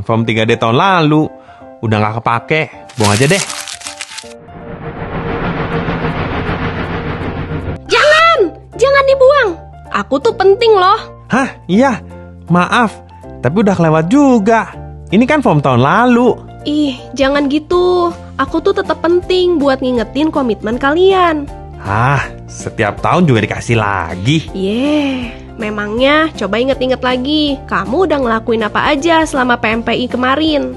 form 3D tahun lalu. Udah gak kepake, buang aja deh. Jangan dibuang. Aku tuh penting loh. Hah? Iya, maaf. Tapi udah kelewat juga. Ini kan form tahun lalu. Ih, jangan gitu. Aku tuh tetap penting buat ngingetin komitmen kalian. Setiap tahun juga dikasih lagi. Memangnya coba inget-inget lagi. Kamu udah ngelakuin apa aja selama PMPI kemarin?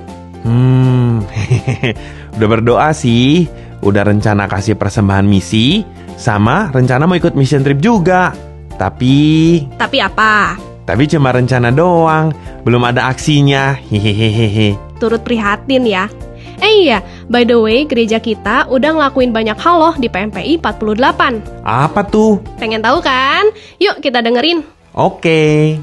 Udah berdoa sih. Udah rencana kasih persembahan misi. Sama rencana mau ikut mission trip juga. Tapi apa? Tapi cuma rencana doang. Belum ada aksinya. Hehehehe. Turut prihatin ya. Iya, by the way, gereja kita udah ngelakuin banyak hal loh di PMPI 48. Apa tuh? Pengen tahu kan? Yuk kita dengerin. Oke.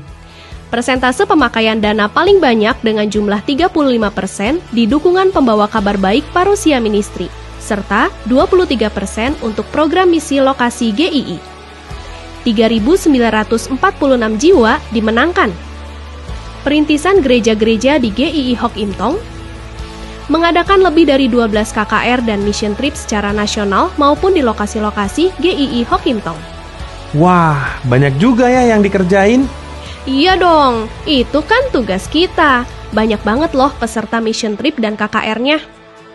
Persentase pemakaian dana paling banyak dengan jumlah 35% di dukungan pembawa kabar baik Parousia Ministry, serta 23% untuk program misi lokasi GII. 3.946 jiwa dimenangkan. Perintisan gereja-gereja di GII Hock Im Tong mengadakan lebih dari 12 KKR dan mission trip secara nasional maupun di lokasi-lokasi GII Hock Im Tong. Wah, banyak juga ya yang dikerjain. Iya dong, itu kan tugas kita. Banyak banget loh peserta mission trip dan KKR-nya.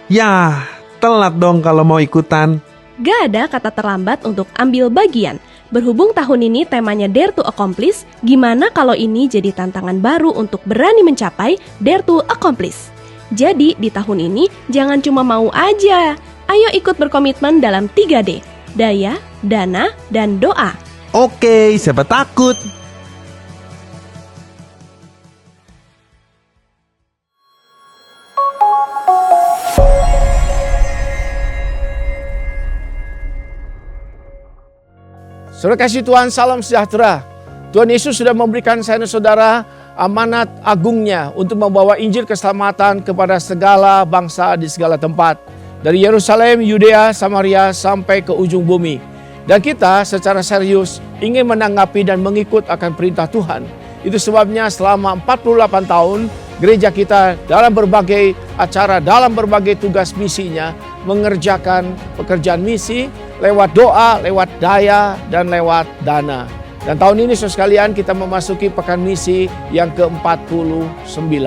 Yah, telat dong kalau mau ikutan. Gak ada kata terlambat untuk ambil bagian. Berhubung tahun ini temanya Dare to Accomplish, gimana kalau ini jadi tantangan baru untuk berani mencapai Dare to Accomplish? Jadi di tahun ini jangan cuma mau aja. Ayo ikut berkomitmen dalam 3D. Daya, dana, dan doa. Oke, siapa takut? Saudara kasih Tuhan, salam sejahtera. Tuhan Yesus sudah memberikan saya dan saudara amanat agungnya untuk membawa Injil keselamatan kepada segala bangsa di segala tempat. Dari Yerusalem, Yudea, Samaria, sampai ke ujung bumi. Dan kita secara serius ingin menanggapi dan mengikut akan perintah Tuhan. Itu sebabnya selama 48 tahun, gereja kita dalam berbagai acara, dalam berbagai tugas misinya, mengerjakan pekerjaan misi, lewat doa, lewat daya, dan lewat dana. Dan tahun ini saudara sekalian kita memasuki pekan misi yang ke-49.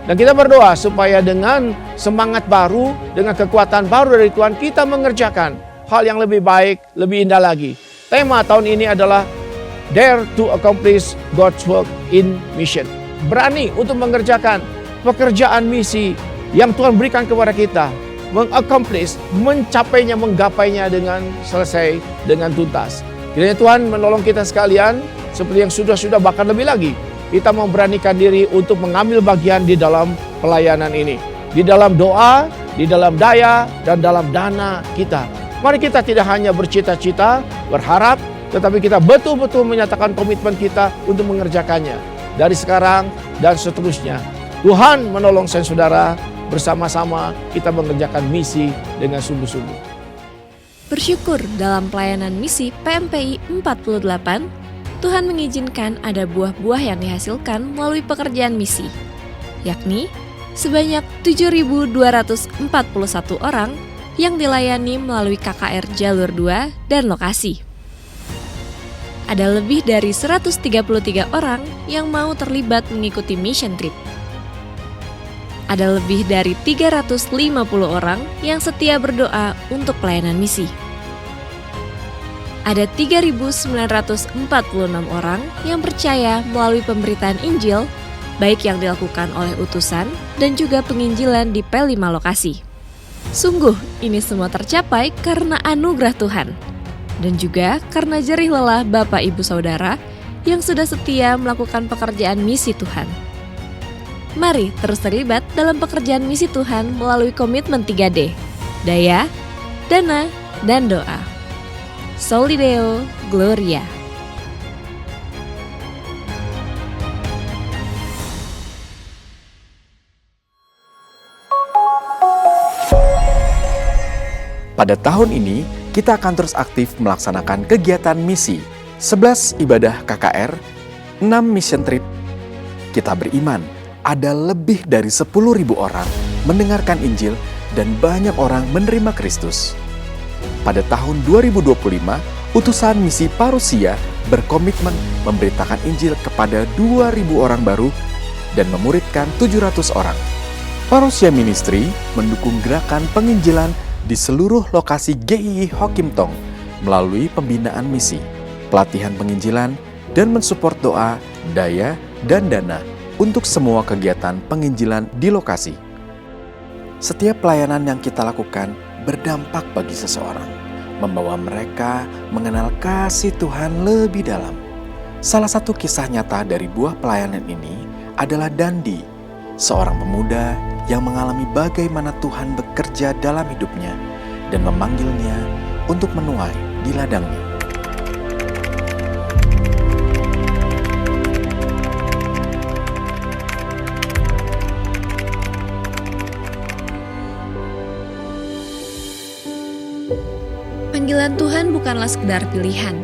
Dan kita berdoa supaya dengan semangat baru, dengan kekuatan baru dari Tuhan, kita mengerjakan hal yang lebih baik, lebih indah lagi. Tema tahun ini adalah Dare to Accomplish God's Work in Mission. Berani untuk mengerjakan pekerjaan misi yang Tuhan berikan kepada kita. Mengaccomplish, mencapainya, menggapainya dengan selesai, dengan tuntas. Kiranya Tuhan menolong kita sekalian, seperti yang sudah bahkan lebih lagi. Kita memberanikan diri untuk mengambil bagian di dalam pelayanan ini. Di dalam doa, di dalam daya, dan dalam dana kita. Mari kita tidak hanya bercita-cita, berharap, tetapi kita betul-betul menyatakan komitmen kita untuk mengerjakannya. Dari sekarang dan seterusnya. Tuhan menolong saya saudara. Bersama-sama kita mengerjakan misi dengan sungguh-sungguh. Bersyukur dalam pelayanan misi PMPI 48, Tuhan mengizinkan ada buah-buah yang dihasilkan melalui pekerjaan misi, yakni sebanyak 7.241 orang yang dilayani melalui KKR Jalur 2 dan lokasi. Ada lebih dari 133 orang yang mau terlibat mengikuti mission trip. Ada lebih dari 350 orang yang setia berdoa untuk pelayanan misi. Ada 3.946 orang yang percaya melalui pemberitaan Injil, baik yang dilakukan oleh utusan dan juga penginjilan di P5 lokasi. Sungguh, ini semua tercapai karena anugerah Tuhan, dan juga karena jerih lelah Bapak Ibu Saudara yang sudah setia melakukan pekerjaan misi Tuhan. Mari terus terlibat dalam pekerjaan misi Tuhan melalui komitmen 3D, daya, dana, dan doa. Soli Deo Gloria. Pada tahun ini, kita akan terus aktif melaksanakan kegiatan misi, 11 ibadah KKR, 6 mission trip. Kita beriman, ada lebih dari 10.000 orang mendengarkan Injil dan banyak orang menerima Kristus. Pada tahun 2025, utusan misi Parousia berkomitmen memberitakan Injil kepada 2.000 orang baru dan memuridkan 700 orang. Parousia Ministry mendukung gerakan penginjilan di seluruh lokasi GII Hokimtong melalui pembinaan misi, pelatihan penginjilan, dan mensupport doa, daya, dan dana untuk semua kegiatan penginjilan di lokasi. Setiap pelayanan yang kita lakukan berdampak bagi seseorang, membawa mereka mengenal kasih Tuhan lebih dalam. Salah satu kisah nyata dari buah pelayanan ini adalah Dandi, seorang pemuda yang mengalami bagaimana Tuhan bekerja dalam hidupnya dan memanggilnya untuk menuai di ladangnya. Panggilan Tuhan bukanlah sekedar pilihan,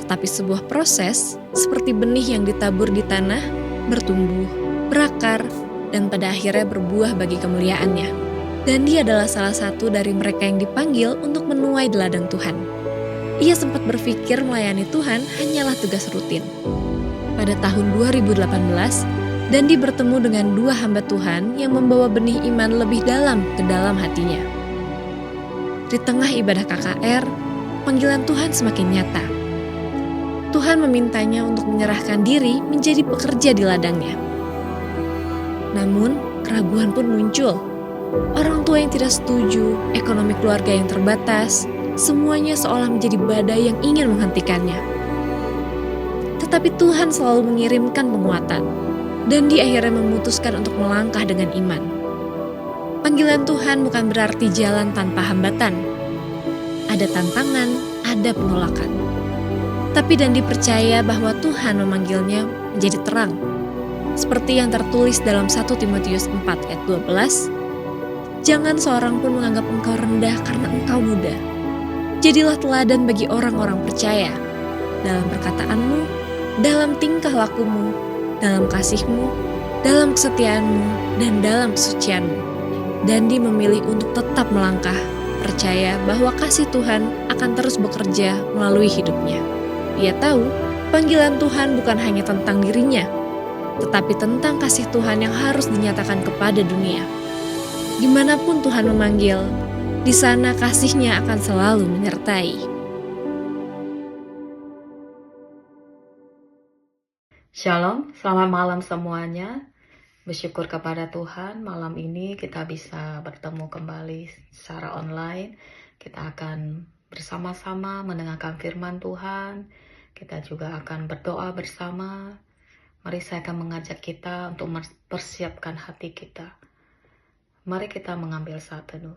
tetapi sebuah proses seperti benih yang ditabur di tanah, bertumbuh, berakar, dan pada akhirnya berbuah bagi kemuliaannya. Dan dia adalah salah satu dari mereka yang dipanggil untuk menuai di ladang Tuhan. Ia sempat berpikir melayani Tuhan hanyalah tugas rutin. Pada tahun 2018, Dandi bertemu dengan 2 hamba Tuhan yang membawa benih iman lebih dalam ke dalam hatinya. Di tengah ibadah KKR, panggilan Tuhan semakin nyata. Tuhan memintanya untuk menyerahkan diri menjadi pekerja di ladangnya. Namun, keraguan pun muncul. Orang tua yang tidak setuju, ekonomi keluarga yang terbatas, semuanya seolah menjadi badai yang ingin menghentikannya. Tetapi Tuhan selalu mengirimkan penguatan, dan dia akhirnya memutuskan untuk melangkah dengan iman. Panggilan Tuhan bukan berarti jalan tanpa hambatan. Ada tantangan, ada penolakan. Tapi Dandi percaya bahwa Tuhan memanggilnya menjadi terang. Seperti yang tertulis dalam 1 Timotius 4 ayat 12, jangan seorang pun menganggap engkau rendah karena engkau muda. Jadilah teladan bagi orang-orang percaya, dalam perkataanmu, dalam tingkah lakumu, dalam kasihmu, dalam kesetiaanmu, dan dalam kesucianmu. Dandi memilih untuk tetap melangkah, percaya bahwa kasih Tuhan akan terus bekerja melalui hidupnya. Ia tahu panggilan Tuhan bukan hanya tentang dirinya, tetapi tentang kasih Tuhan yang harus dinyatakan kepada dunia. Dimanapun Tuhan memanggil, di sana kasih-Nya akan selalu menyertai. Shalom, selamat malam semuanya. Bersyukur kepada Tuhan, malam ini kita bisa bertemu kembali secara online. Kita akan bersama-sama mendengarkan firman Tuhan. Kita juga akan berdoa bersama. Mari saya akan mengajak kita untuk mempersiapkan hati kita. Mari kita mengambil saat teduh.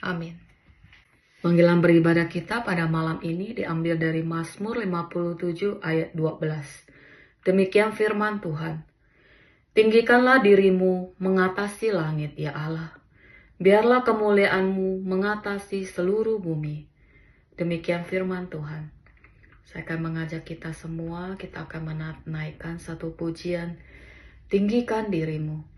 Amin. Panggilan beribadah kita pada malam ini diambil dari Mazmur 57 ayat 12. Demikian firman Tuhan. Tinggikanlah dirimu mengatasi langit, ya Allah. Biarlah kemuliaan-Mu mengatasi seluruh bumi. Demikian firman Tuhan. Saya akan mengajak kita semua, kita akan menaikkan satu pujian. Tinggikan dirimu.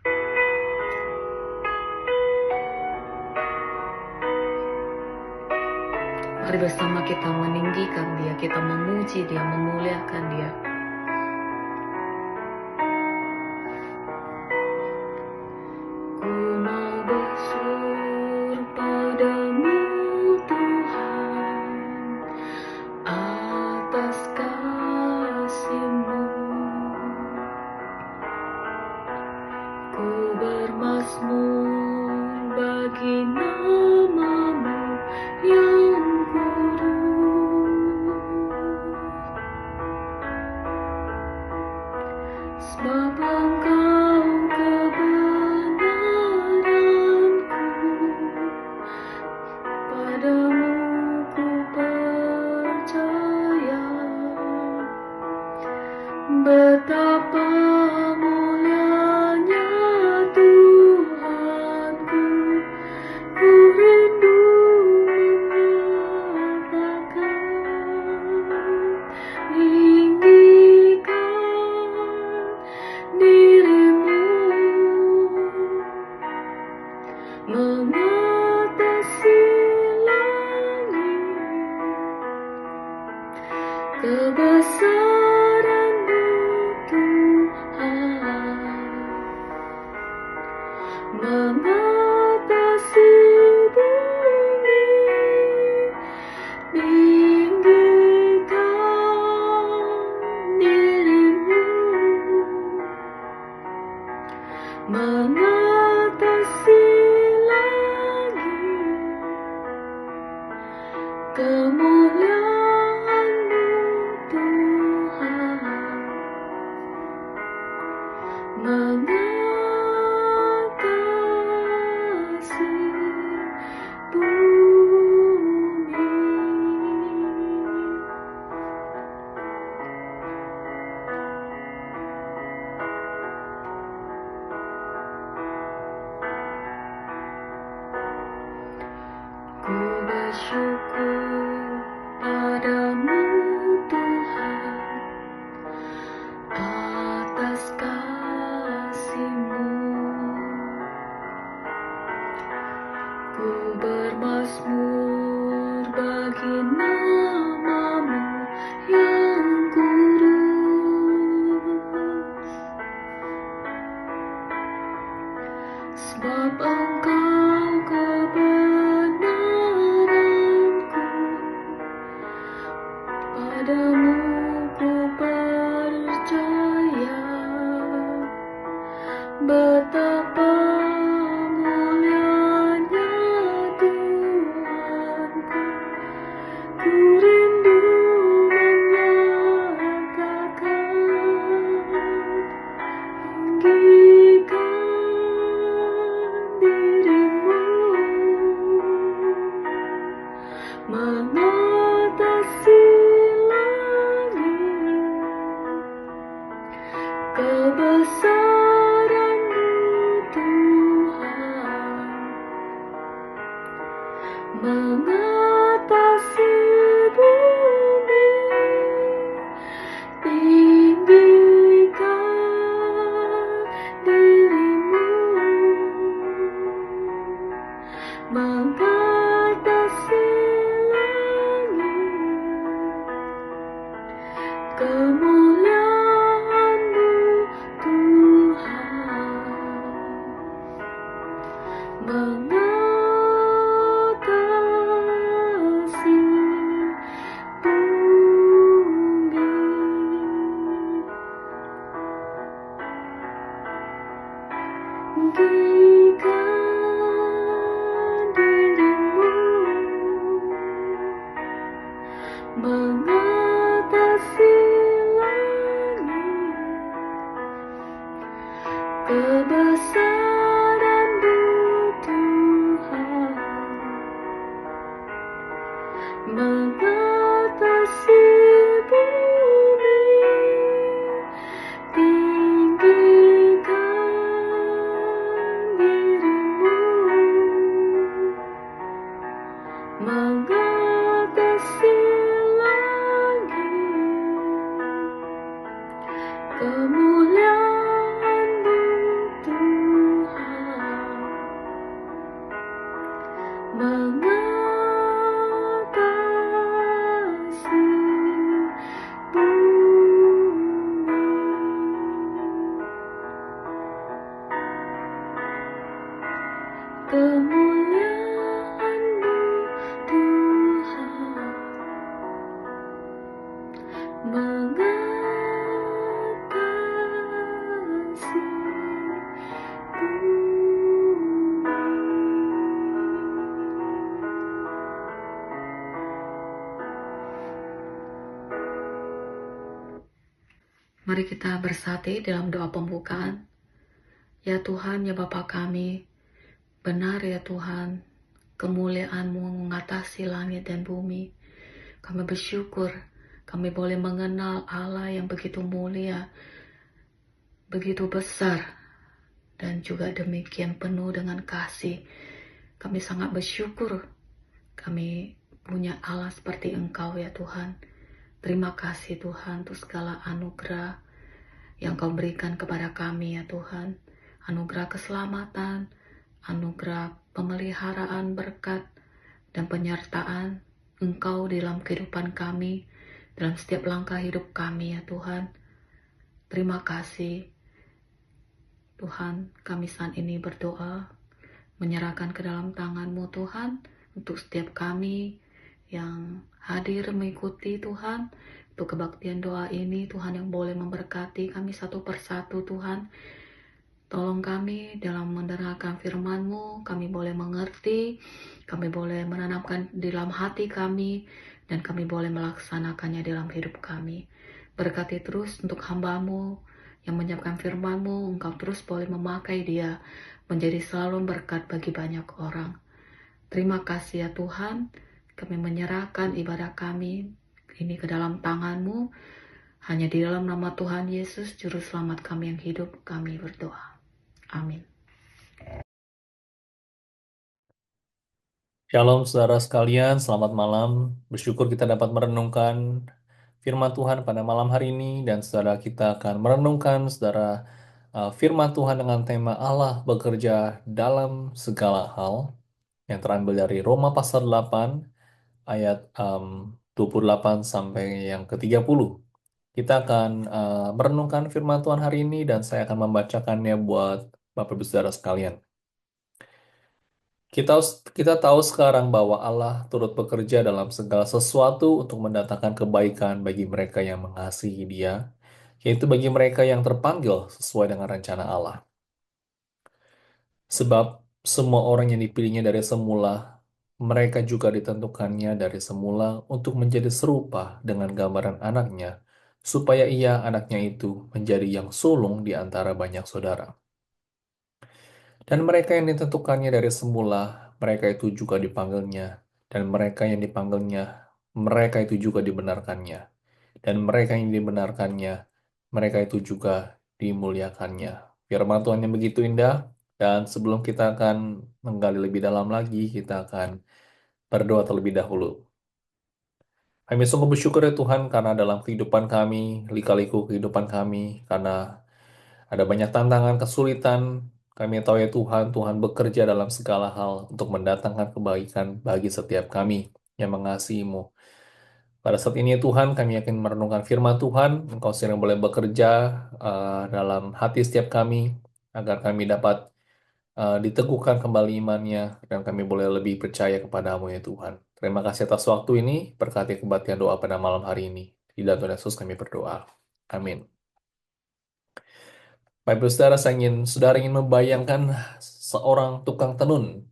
Mari bersama kita meninggikan Dia, kita memuji Dia, memuliakan Dia. Ku mau bersyukur padamu Tuhan atas kasih-Mu. Ku bermazmur bagi nama-Mu yang kudus, sebab Engkau kebenaranku, padamu ku percaya. Betapa mulianya Tuhanku, ku rindu menyatakan, tinggikan diri-Mu mengatasi langit, kebesaran-Mu Tuhan mengatasi bumi. Tinggikan diri-Mu mengatasi langit, kemuliaan-Mu Tuhan mengatasi bumi. Ku bersyukur padamu Tuhan atas kasih-Mu. Ku bermazmur bagi nama-Mu yang kudus, sebab Engkau kebenaranku, padamu ku percaya. Betapa mulianya Tuhanku, ku rindu menyatakan, tinggikan diri-Mu mengatasi langit, kebesaran-Mu Tuhan mengatasi bumi. Tinggikan diri-Mu mengatasi langit, kemuliaan-Mu Tuhan mengatasi bumi. Tinggikan diri-Mu mengatasi langit, kebesaran-Mu Tuhan mengatasi bumi. Tinggikan diri-Mu mengatasi langit, kemuliaan-Mu Tuhan kemuliaan-Mu, Tuhan, mengatasi bumi. Mari kita bersatu dalam doa pembukaan. Ya Tuhan, ya Bapa kami, benar ya Tuhan, kemuliaan-Mu mengatasi langit dan bumi. Kami bersyukur, kami boleh mengenal Allah yang begitu mulia, begitu besar, dan juga demikian penuh dengan kasih. Kami sangat bersyukur, kami punya Allah seperti Engkau ya Tuhan. Terima kasih Tuhan untuk segala anugerah yang Kau berikan kepada kami ya Tuhan. Anugerah keselamatan, anugerah pemeliharaan berkat, dan penyertaan Engkau dalam kehidupan kami, dalam setiap langkah hidup kami ya Tuhan. Terima kasih Tuhan, kami saat ini berdoa, menyerahkan ke dalam tangan-Mu Tuhan, untuk setiap kami yang hadir mengikuti Tuhan, untuk kebaktian doa ini Tuhan yang boleh memberkati kami satu persatu Tuhan. Tolong kami dalam mendengarkan firman-Mu, kami boleh mengerti, kami boleh menanamkan di dalam hati kami, dan kami boleh melaksanakannya dalam hidup kami. Berkati terus untuk hamba-Mu yang menyiapkan firman-Mu, Engkau terus boleh memakai dia menjadi selalu berkat bagi banyak orang. Terima kasih ya Tuhan, kami menyerahkan ibadah kami ini ke dalam tangan-Mu. Hanya di dalam nama Tuhan Yesus, Juru Selamat kami yang hidup, kami berdoa. Amin. Shalom saudara sekalian, selamat malam. Bersyukur kita dapat merenungkan firman Tuhan pada malam hari ini, dan saudara kita akan merenungkan firman Tuhan dengan tema Allah bekerja dalam segala hal, yang terambil dari Roma pasal 8 ayat 28 sampai yang ke-30. Kita akan merenungkan firman Tuhan hari ini, dan saya akan membacakannya buat Bapak Ibu saudara sekalian. Kita, kita tahu sekarang bahwa Allah turut bekerja dalam segala sesuatu untuk mendatangkan kebaikan bagi mereka yang mengasihi Dia, yaitu bagi mereka yang terpanggil sesuai dengan rencana Allah. Sebab semua orang yang dipilihnya dari semula, mereka juga ditentukannya dari semula untuk menjadi serupa dengan gambaran anaknya, supaya ia, anaknya itu, menjadi yang sulung di antara banyak saudara. Dan mereka yang ditentukannya dari semula, mereka itu juga dipanggilnya. Dan mereka yang dipanggilnya, mereka itu juga dibenarkannya. Dan mereka yang dibenarkannya, mereka itu juga dimuliakannya. Firman Tuhan yang begitu indah. Dan sebelum kita akan menggali lebih dalam lagi, kita akan berdoa terlebih dahulu. Kami sungguh bersyukur ya Tuhan, karena dalam kehidupan kami, lika-liku kehidupan kami, karena ada banyak tantangan, kesulitan. Kami tahu ya Tuhan, Tuhan bekerja dalam segala hal untuk mendatangkan kebaikan bagi setiap kami yang mengasihi-Mu. Pada saat ini ya Tuhan, kami akan merenungkan firman Tuhan. Engkau sendiri boleh bekerja dalam hati setiap kami, agar kami dapat diteguhkan kembali imannya, dan kami boleh lebih percaya kepadamu ya Tuhan. Terima kasih atas waktu ini, berkati kebaktian doa pada malam hari ini. Di dalam Tuhan Yesus kami berdoa. Amin. Bapak Ibu saudara ingin membayangkan seorang tukang tenun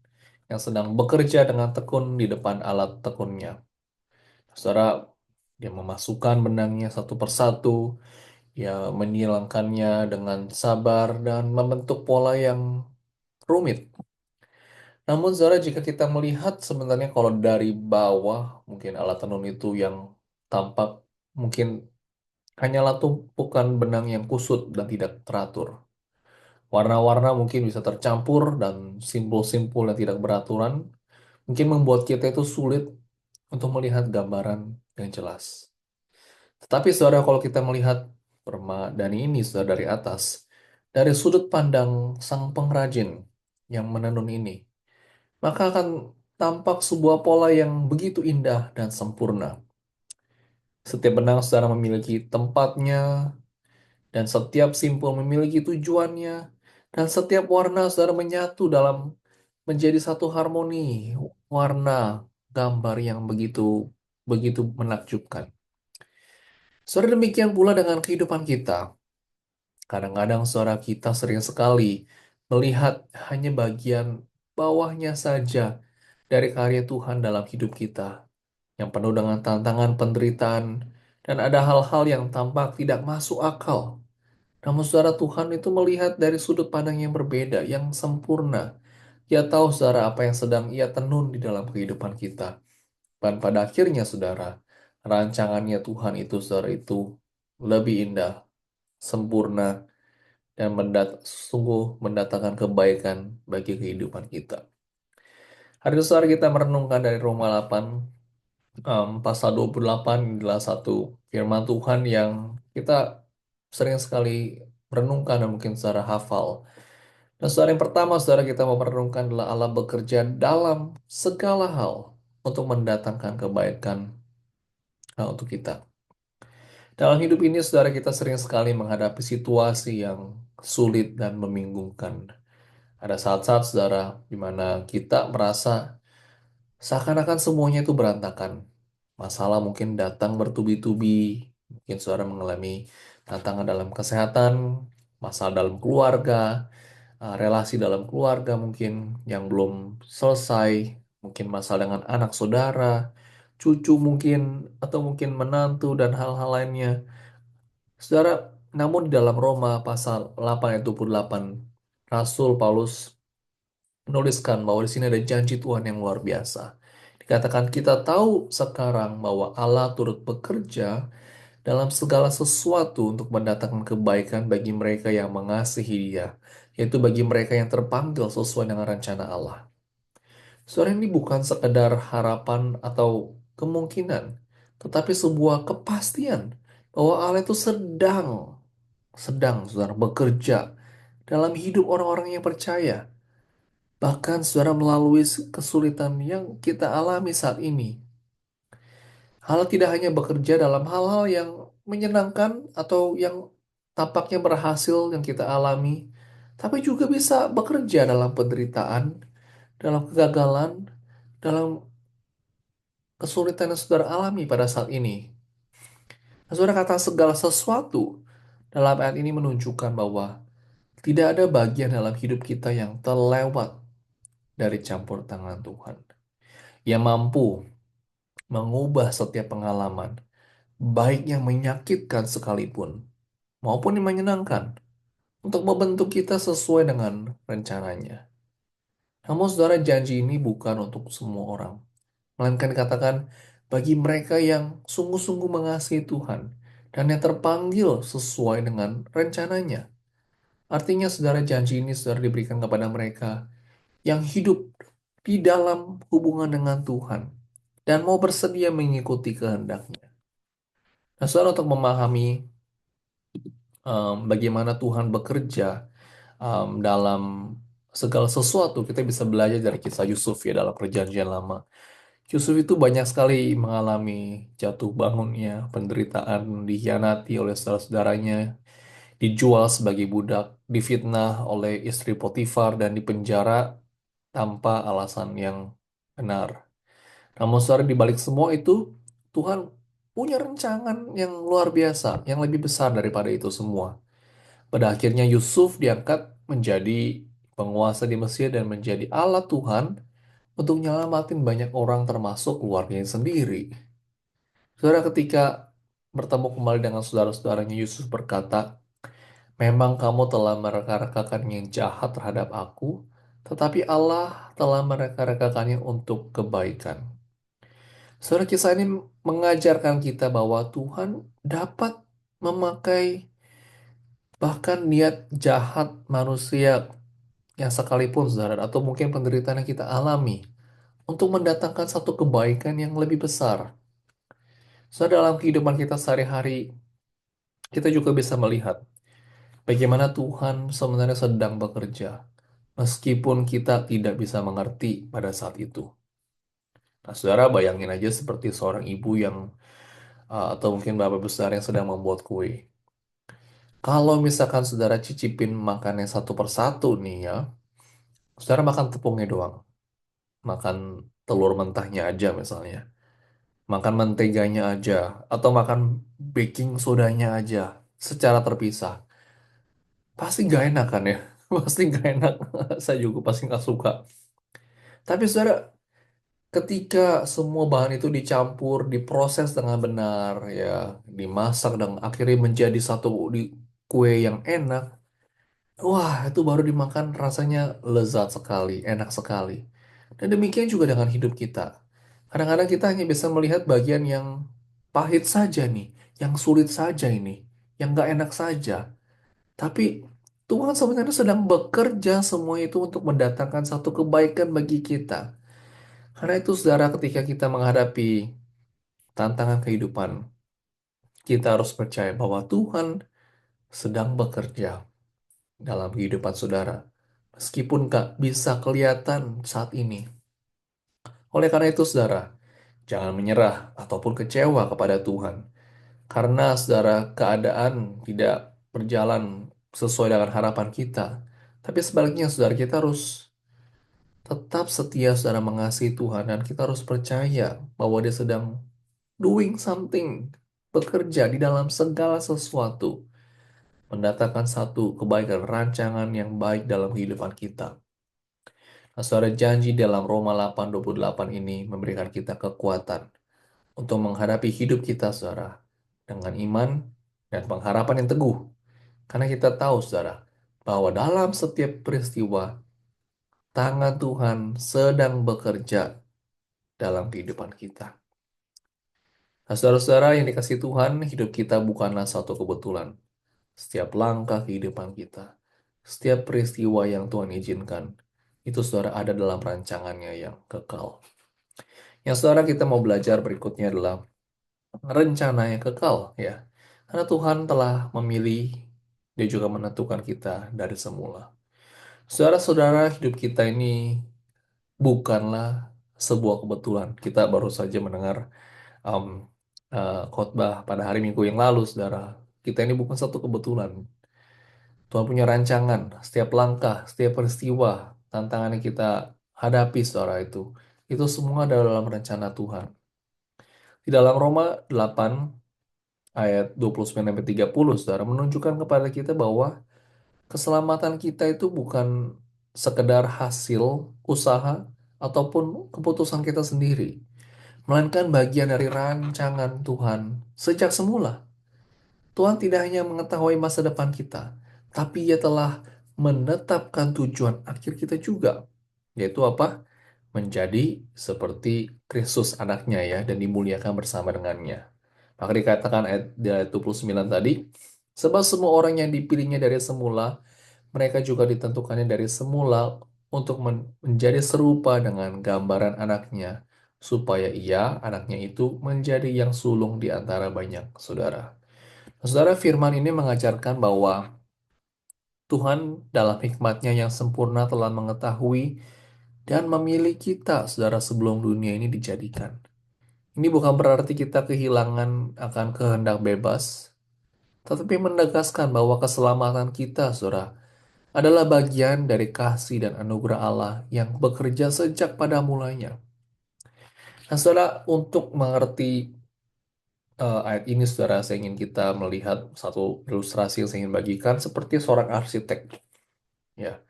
yang sedang bekerja dengan tekun di depan alat tekunnya. Saudara, dia memasukkan benangnya satu persatu, dia menilangkannya dengan sabar dan membentuk pola yang rumit. Namun saudara, jika kita melihat sebenarnya kalau dari bawah, mungkin alat tenun itu yang tampak mungkin hanyalah tumpukan benang yang kusut dan tidak teratur. Warna-warna mungkin bisa tercampur dan simpul-simpul yang tidak beraturan mungkin membuat kita itu sulit untuk melihat gambaran yang jelas. Tetapi saudara, kalau kita melihat permadani ini saudara dari atas, dari sudut pandang sang pengrajin yang menenun ini, maka akan tampak sebuah pola yang begitu indah dan sempurna. Setiap benang saudara memiliki tempatnya, dan setiap simpul memiliki tujuannya, dan setiap warna saudara menyatu dalam menjadi satu harmoni, warna, gambar yang begitu begitu menakjubkan. Saudara, demikian pula dengan kehidupan kita. Kadang-kadang saudara kita sering sekali melihat hanya bagian bawahnya saja dari karya Tuhan dalam hidup kita, yang penuh dengan tantangan penderitaan, dan ada hal-hal yang tampak tidak masuk akal. Namun saudara, Tuhan itu melihat dari sudut pandang yang berbeda, yang sempurna. Ia tahu saudara apa yang sedang ia tenun di dalam kehidupan kita. Dan pada akhirnya saudara, rancangannya Tuhan itu saudara itu lebih indah, sempurna, dan sungguh mendatangkan kebaikan bagi kehidupan kita. Hari ini saudara, kita merenungkan dari Roma 8, pasal 28 adalah satu firman Tuhan yang kita sering sekali merenungkan dan mungkin secara hafal. Dan saudara, yang pertama saudara kita mau merenungkan adalah Allah bekerja dalam segala hal untuk mendatangkan kebaikan untuk kita. Dalam hidup ini saudara, kita sering sekali menghadapi situasi yang sulit dan membingungkan. Ada saat-saat saudara di mana kita merasa seakan-akan semuanya itu berantakan. Masalah mungkin datang bertubi-tubi, mungkin saudara mengalami tantangan dalam kesehatan, masalah dalam keluarga, relasi dalam keluarga mungkin yang belum selesai, mungkin masalah dengan anak saudara, cucu mungkin, atau mungkin menantu dan hal-hal lainnya. Saudara, namun di dalam Roma pasal 8 ayat 28, Rasul Paulus menuliskan bahwa di sini ada janji Tuhan yang luar biasa. Dikatakan kita tahu sekarang bahwa Allah turut bekerja dalam segala sesuatu untuk mendatangkan kebaikan bagi mereka yang mengasihi Dia, yaitu bagi mereka yang terpanggil sesuai dengan rencana Allah. Saudara, ini bukan sekedar harapan atau kemungkinan, tetapi sebuah kepastian bahwa Allah itu sedang saudara bekerja dalam hidup orang-orang yang percaya. Bahkan saudara, melalui kesulitan yang kita alami saat ini, Allah tidak hanya bekerja dalam hal-hal yang menyenangkan atau yang tampaknya berhasil yang kita alami, tapi juga bisa bekerja dalam penderitaan, dalam kegagalan, dalam kesulitan yang saudara alami pada saat ini. Nah, saudara, kata segala sesuatu dalam ayat ini menunjukkan bahwa tidak ada bagian dalam hidup kita yang terlewat dari campur tangan Tuhan. Ia mampu mengubah setiap pengalaman, baik yang menyakitkan sekalipun, maupun yang menyenangkan, untuk membentuk kita sesuai dengan rencananya. Namun saudara, janji ini bukan untuk semua orang, melainkan dikatakan bagi mereka yang sungguh-sungguh mengasihi Tuhan dan yang terpanggil sesuai dengan rencananya. Artinya saudara, janji ini saudara diberikan kepada mereka yang hidup di dalam hubungan dengan Tuhan dan mau bersedia mengikuti kehendaknya. Nah saudara, untuk memahami bagaimana Tuhan bekerja dalam segala sesuatu, kita bisa belajar dari kisah Yusuf ya dalam Perjanjian Lama. Yusuf itu banyak sekali mengalami jatuh bangunnya, penderitaan, dikhianati oleh saudara-saudaranya, dijual sebagai budak, difitnah oleh istri Potifar, dan dipenjara tanpa alasan yang benar. Namun saudara, di balik semua itu, Tuhan punya rancangan yang luar biasa, yang lebih besar daripada itu semua. Pada akhirnya Yusuf diangkat menjadi penguasa di Mesir dan menjadi alat Tuhan untuk nyelamatin banyak orang termasuk keluarganya sendiri. Saudara, ketika bertemu kembali dengan saudara-saudaranya, Yusuf berkata, "Memang kamu telah mereka-rekakan yang jahat terhadap aku, tetapi Allah telah mereka-rekakannya untuk kebaikan." Saudara, kisah ini mengajarkan kita bahwa Tuhan dapat memakai bahkan niat jahat manusia yang sekalipun saudara, atau mungkin penderitaan yang kita alami, untuk mendatangkan satu kebaikan yang lebih besar. Saudara, dalam kehidupan kita sehari-hari, kita juga bisa melihat bagaimana Tuhan sebenarnya sedang bekerja, meskipun kita tidak bisa mengerti pada saat itu. Nah, saudara, bayangin aja seperti seorang ibu yang, atau mungkin bapak besar yang sedang membuat kue. Kalau misalkan saudara cicipin makannya satu persatu nih ya, Saudara makan tepungnya doang, makan telur mentahnya aja misalnya, makan menteganya aja, atau makan baking sodanya aja secara terpisah, pasti gak enak kan ya? Pasti gak enak. Saya juga pasti gak suka. Tapi saudara, ketika semua bahan itu dicampur, diproses dengan benar, ya, dimasak dan akhirnya menjadi satu kue yang enak, wah, itu baru dimakan rasanya lezat sekali, enak sekali. Dan demikian juga dengan hidup kita. Kadang-kadang kita hanya bisa melihat bagian yang pahit saja nih, yang sulit saja ini, yang gak enak saja. Tapi Tuhan sebenarnya sedang bekerja semua itu untuk mendatangkan satu kebaikan bagi kita. Karena itu, saudara, ketika kita menghadapi tantangan kehidupan, kita harus percaya bahwa Tuhan sedang bekerja dalam kehidupan saudara. Meskipun gak bisa kelihatan saat ini. Oleh karena itu, saudara, jangan menyerah ataupun kecewa kepada Tuhan. Karena, saudara, keadaan tidak berjalan sesuai dengan harapan kita. Tapi sebaliknya, saudara, kita harus tetap setia, saudara, mengasihi Tuhan. Dan kita harus percaya bahwa Dia sedang doing something, bekerja di dalam segala sesuatu, mendatangkan satu kebaikan rancangan yang baik dalam kehidupan kita. Nah, saudara, janji dalam Roma 8:28 ini memberikan kita kekuatan untuk menghadapi hidup kita, saudara, dengan iman dan pengharapan yang teguh. Karena kita tahu, saudara, bahwa dalam setiap peristiwa, tangan Tuhan sedang bekerja dalam kehidupan kita. Nah, saudara-saudara yang dikasihi Tuhan, hidup kita bukanlah satu kebetulan. Setiap langkah kehidupan kita, setiap peristiwa yang Tuhan izinkan, itu saudara ada dalam rancangannya yang kekal. Yang saudara kita mau belajar berikutnya adalah rencana yang kekal, ya. Karena Tuhan telah memilih, Dia juga menentukan kita dari semula. Saudara-saudara, hidup kita ini bukanlah sebuah kebetulan. Kita baru saja mendengar um, khotbah pada hari Minggu yang lalu, saudara. Kita ini bukan satu kebetulan. Tuhan punya rancangan, setiap langkah, setiap peristiwa, tantangan yang kita hadapi, saudara, itu semua adalah dalam rencana Tuhan. Di dalam Roma 8 ayat 29-30, saudara, menunjukkan kepada kita bahwa keselamatan kita itu bukan sekedar hasil usaha ataupun keputusan kita sendiri, melainkan bagian dari rancangan Tuhan sejak semula. Tuhan tidak hanya mengetahui masa depan kita, tapi Ia telah menetapkan tujuan akhir kita juga, yaitu apa? Menjadi seperti Kristus anaknya, ya, dan dimuliakan bersama dengannya. Maka dikatakan di ayat 29 tadi, sebab semua orang yang dipilihnya dari semula, mereka juga ditentukannya dari semula untuk menjadi serupa dengan gambaran anaknya, supaya ia, anaknya itu, menjadi yang sulung di antara banyak saudara. Saudara, firman ini mengajarkan bahwa Tuhan dalam hikmatnya yang sempurna telah mengetahui dan memilih kita, saudara, sebelum dunia ini dijadikan. Ini bukan berarti kita kehilangan akan kehendak bebas, tetapi menegaskan bahwa keselamatan kita, saudara, adalah bagian dari kasih dan anugerah Allah yang bekerja sejak pada mulanya. Nah, saudara, untuk mengerti ayat ini, saudara, saya ingin kita melihat satu ilustrasi yang saya ingin bagikan seperti seorang arsitek. Ya,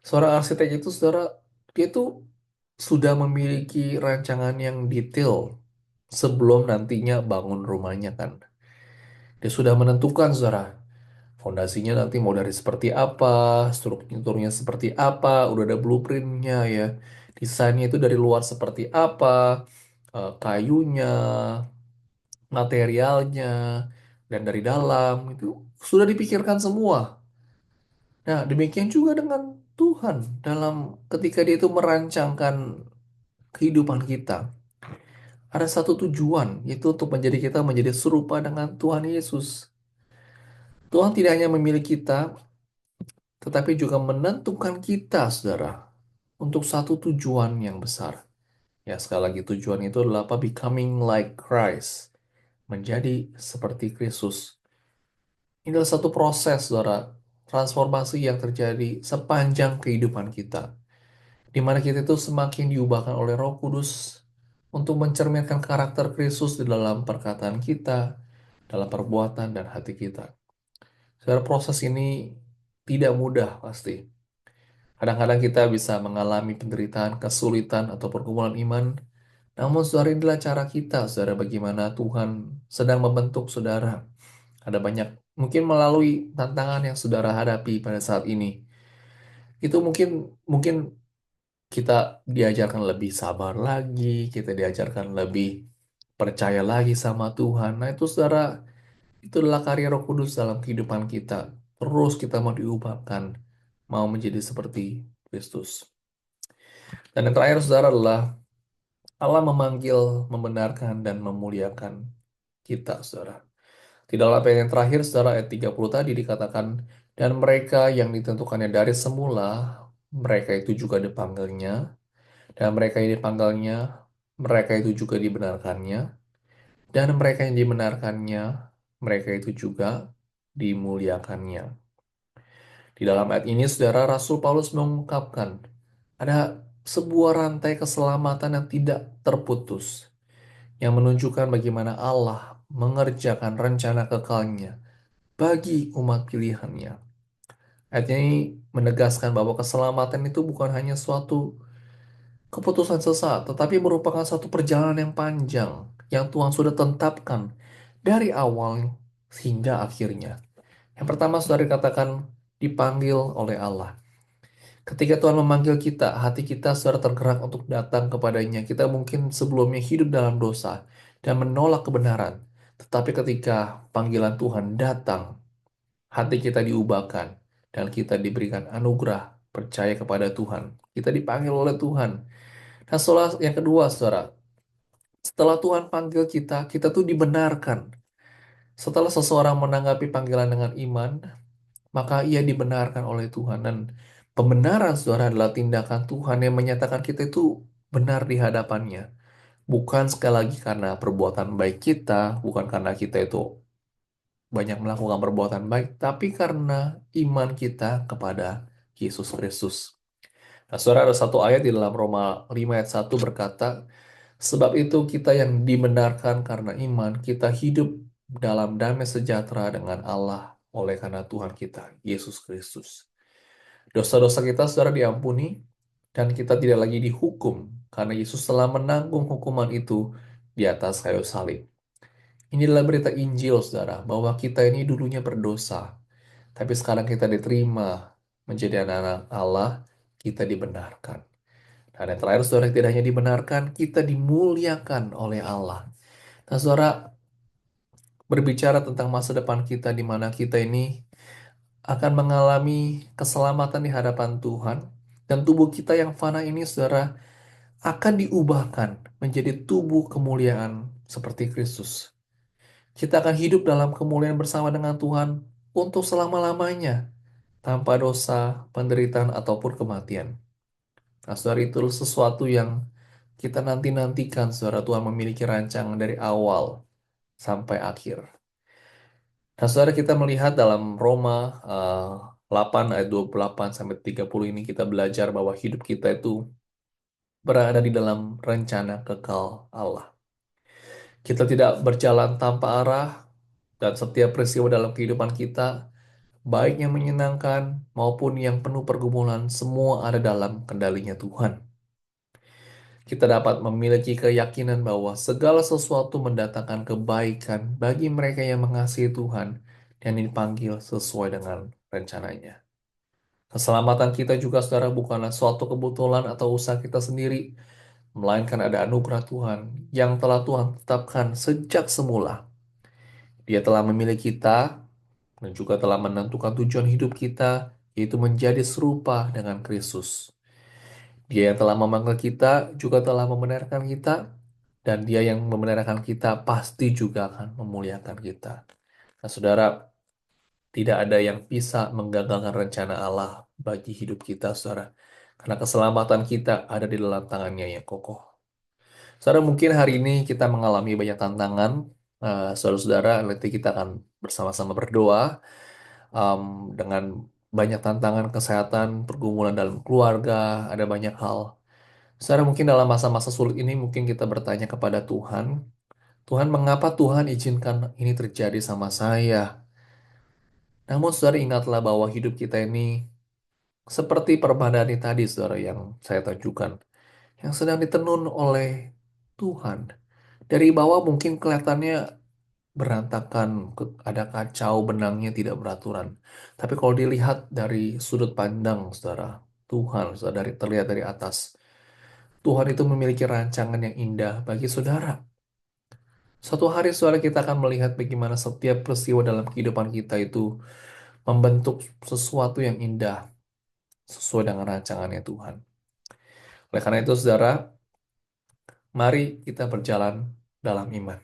seorang arsitek itu, saudara, dia itu sudah memiliki rancangan yang detail sebelum nantinya bangun rumahnya, kan. Dia sudah menentukan, saudara, fondasinya nanti mau dari seperti apa, strukturnya seperti apa, udah ada blueprintnya, ya. Desainnya itu dari luar seperti apa, kayunya, materialnya, dan dari dalam itu sudah dipikirkan semua. Nah, demikian juga dengan Tuhan dalam ketika Dia itu merancangkan kehidupan kita. Ada satu tujuan, yaitu untuk menjadi kita menjadi serupa dengan Tuhan Yesus. Tuhan tidak hanya memilih kita, tetapi juga menentukan kita, saudara, untuk satu tujuan yang besar. Ya, sekali lagi tujuan itu adalah apa? Becoming like Christ. Menjadi seperti Kristus. Ini adalah satu proses, saudara, transformasi yang terjadi sepanjang kehidupan kita. di mana kita itu semakin diubahkan oleh Roh Kudus untuk mencerminkan karakter Kristus di dalam perkataan kita, dalam perbuatan dan hati kita. Saudara, proses ini tidak mudah pasti. Kadang-kadang kita bisa mengalami penderitaan, kesulitan, atau pergumulan iman. Namun saudara, inilah cara kita, saudara, bagaimana Tuhan sedang membentuk saudara. Ada banyak, mungkin melalui tantangan yang saudara hadapi pada saat ini. Itu mungkin kita diajarkan lebih sabar lagi, kita diajarkan lebih percaya lagi sama Tuhan. Nah itu saudara, itu adalah karya Roh Kudus dalam kehidupan kita. Terus kita mau diubahkan, mau menjadi seperti Kristus. Dan yang terakhir saudara adalah Allah memanggil, membenarkan, dan memuliakan kita, saudara. Di dalam ayat yang terakhir, saudara, ayat 30 tadi dikatakan, dan mereka yang ditentukannya dari semula, mereka itu juga dipanggilnya, dan mereka yang dipanggilnya, mereka itu juga dibenarkannya, dan mereka yang dibenarkannya, mereka itu juga dimuliakannya. Di dalam ayat ini, saudara, Rasul Paulus mengungkapkan ada sebuah rantai keselamatan yang tidak terputus, yang menunjukkan bagaimana Allah mengerjakan rencana kekalnya bagi umat pilihannya. Ayat ini menegaskan bahwa keselamatan itu bukan hanya suatu keputusan sesaat, tetapi merupakan satu perjalanan yang panjang yang Tuhan sudah tetapkan dari awal hingga akhirnya. Yang pertama, saudara, dikatakan dipanggil oleh Allah. Ketika Tuhan memanggil kita, hati kita saudara tergerak untuk datang kepadanya. Kita mungkin sebelumnya hidup dalam dosa dan menolak kebenaran. Tetapi ketika panggilan Tuhan datang, hati kita diubahkan dan kita diberikan anugerah percaya kepada Tuhan. Kita dipanggil oleh Tuhan. Nah, yang kedua, saudara, setelah Tuhan panggil kita, kita tuh dibenarkan. Setelah seseorang menanggapi panggilan dengan iman, maka ia dibenarkan oleh Tuhan. Dan pembenaran, saudara, adalah tindakan Tuhan yang menyatakan kita itu benar di hadapannya. Bukan sekali lagi karena perbuatan baik kita, bukan karena kita itu banyak melakukan perbuatan baik, tapi karena iman kita kepada Yesus Kristus. Nah, saudara, ada satu ayat di dalam Roma 5 ayat 1 berkata, sebab itu kita yang dibenarkan karena iman, kita hidup dalam damai sejahtera dengan Allah oleh karena Tuhan kita, Yesus Kristus. Dosa-dosa kita, saudara, diampuni, dan kita tidak lagi dihukum, karena Yesus telah menanggung hukuman itu di atas kayu salib. Inilah berita Injil, saudara, bahwa kita ini dulunya berdosa, tapi sekarang kita diterima menjadi anak-anak Allah, kita dibenarkan. Dan yang terakhir, saudara, tidak hanya dibenarkan, kita dimuliakan oleh Allah. Nah, saudara, berbicara tentang masa depan kita di mana kita ini akan mengalami keselamatan di hadapan Tuhan, dan tubuh kita yang fana ini, saudara, akan diubahkan menjadi tubuh kemuliaan seperti Kristus. Kita akan hidup dalam kemuliaan bersama dengan Tuhan untuk selama-lamanya, tanpa dosa, penderitaan, ataupun kematian. Nah, saudara, itu sesuatu yang kita nanti-nantikan, saudara. Tuhan memiliki rancangan dari awal sampai akhir. Nah, saudara, kita melihat dalam Roma 8 ayat 28 sampai 30 ini kita belajar bahwa hidup kita itu berada di dalam rencana kekal Allah. Kita tidak berjalan tanpa arah, dan setiap peristiwa dalam kehidupan kita, baik yang menyenangkan maupun yang penuh pergumulan, semua ada dalam kendalinya Tuhan. Kita dapat memiliki keyakinan bahwa segala sesuatu mendatangkan kebaikan bagi mereka yang mengasihi Tuhan dan dipanggil sesuai dengan rencananya. Keselamatan kita juga, saudara, bukanlah suatu kebetulan atau usaha kita sendiri, melainkan ada anugerah Tuhan yang telah Tuhan tetapkan sejak semula. Dia telah memilih kita dan juga telah menentukan tujuan hidup kita, yaitu menjadi serupa dengan Kristus. Dia yang telah memanggil kita juga telah membenarkan kita, dan dia yang membenarkan kita pasti juga akan memuliakan kita. Nah, saudara, tidak ada yang bisa menggagalkan rencana Allah bagi hidup kita, saudara. Karena keselamatan kita ada di dalam tangannya yang kokoh. Saudara, mungkin hari ini kita mengalami banyak tantangan. Saudara-saudara, nanti kita akan bersama-sama berdoa dengan banyak tantangan kesehatan, pergumulan dalam keluarga, ada banyak hal. Saudara, mungkin dalam masa-masa sulit ini mungkin kita bertanya kepada Tuhan, Tuhan, mengapa Tuhan izinkan ini terjadi sama saya? Namun saudara, ingatlah bahwa hidup kita ini seperti permadani tadi, saudara, yang saya tunjukkan, yang sedang ditenun oleh Tuhan. Dari bawah mungkin kelihatannya berantakan, ada kacau, benangnya tidak beraturan. Tapi kalau dilihat dari sudut pandang, saudara, Tuhan, saudara, terlihat dari atas, Tuhan itu memiliki rancangan yang indah bagi saudara. Suatu hari, saudara, kita akan melihat bagaimana setiap peristiwa dalam kehidupan kita itu membentuk sesuatu yang indah sesuai dengan rancangannya Tuhan. Oleh karena itu, saudara, mari kita berjalan dalam iman.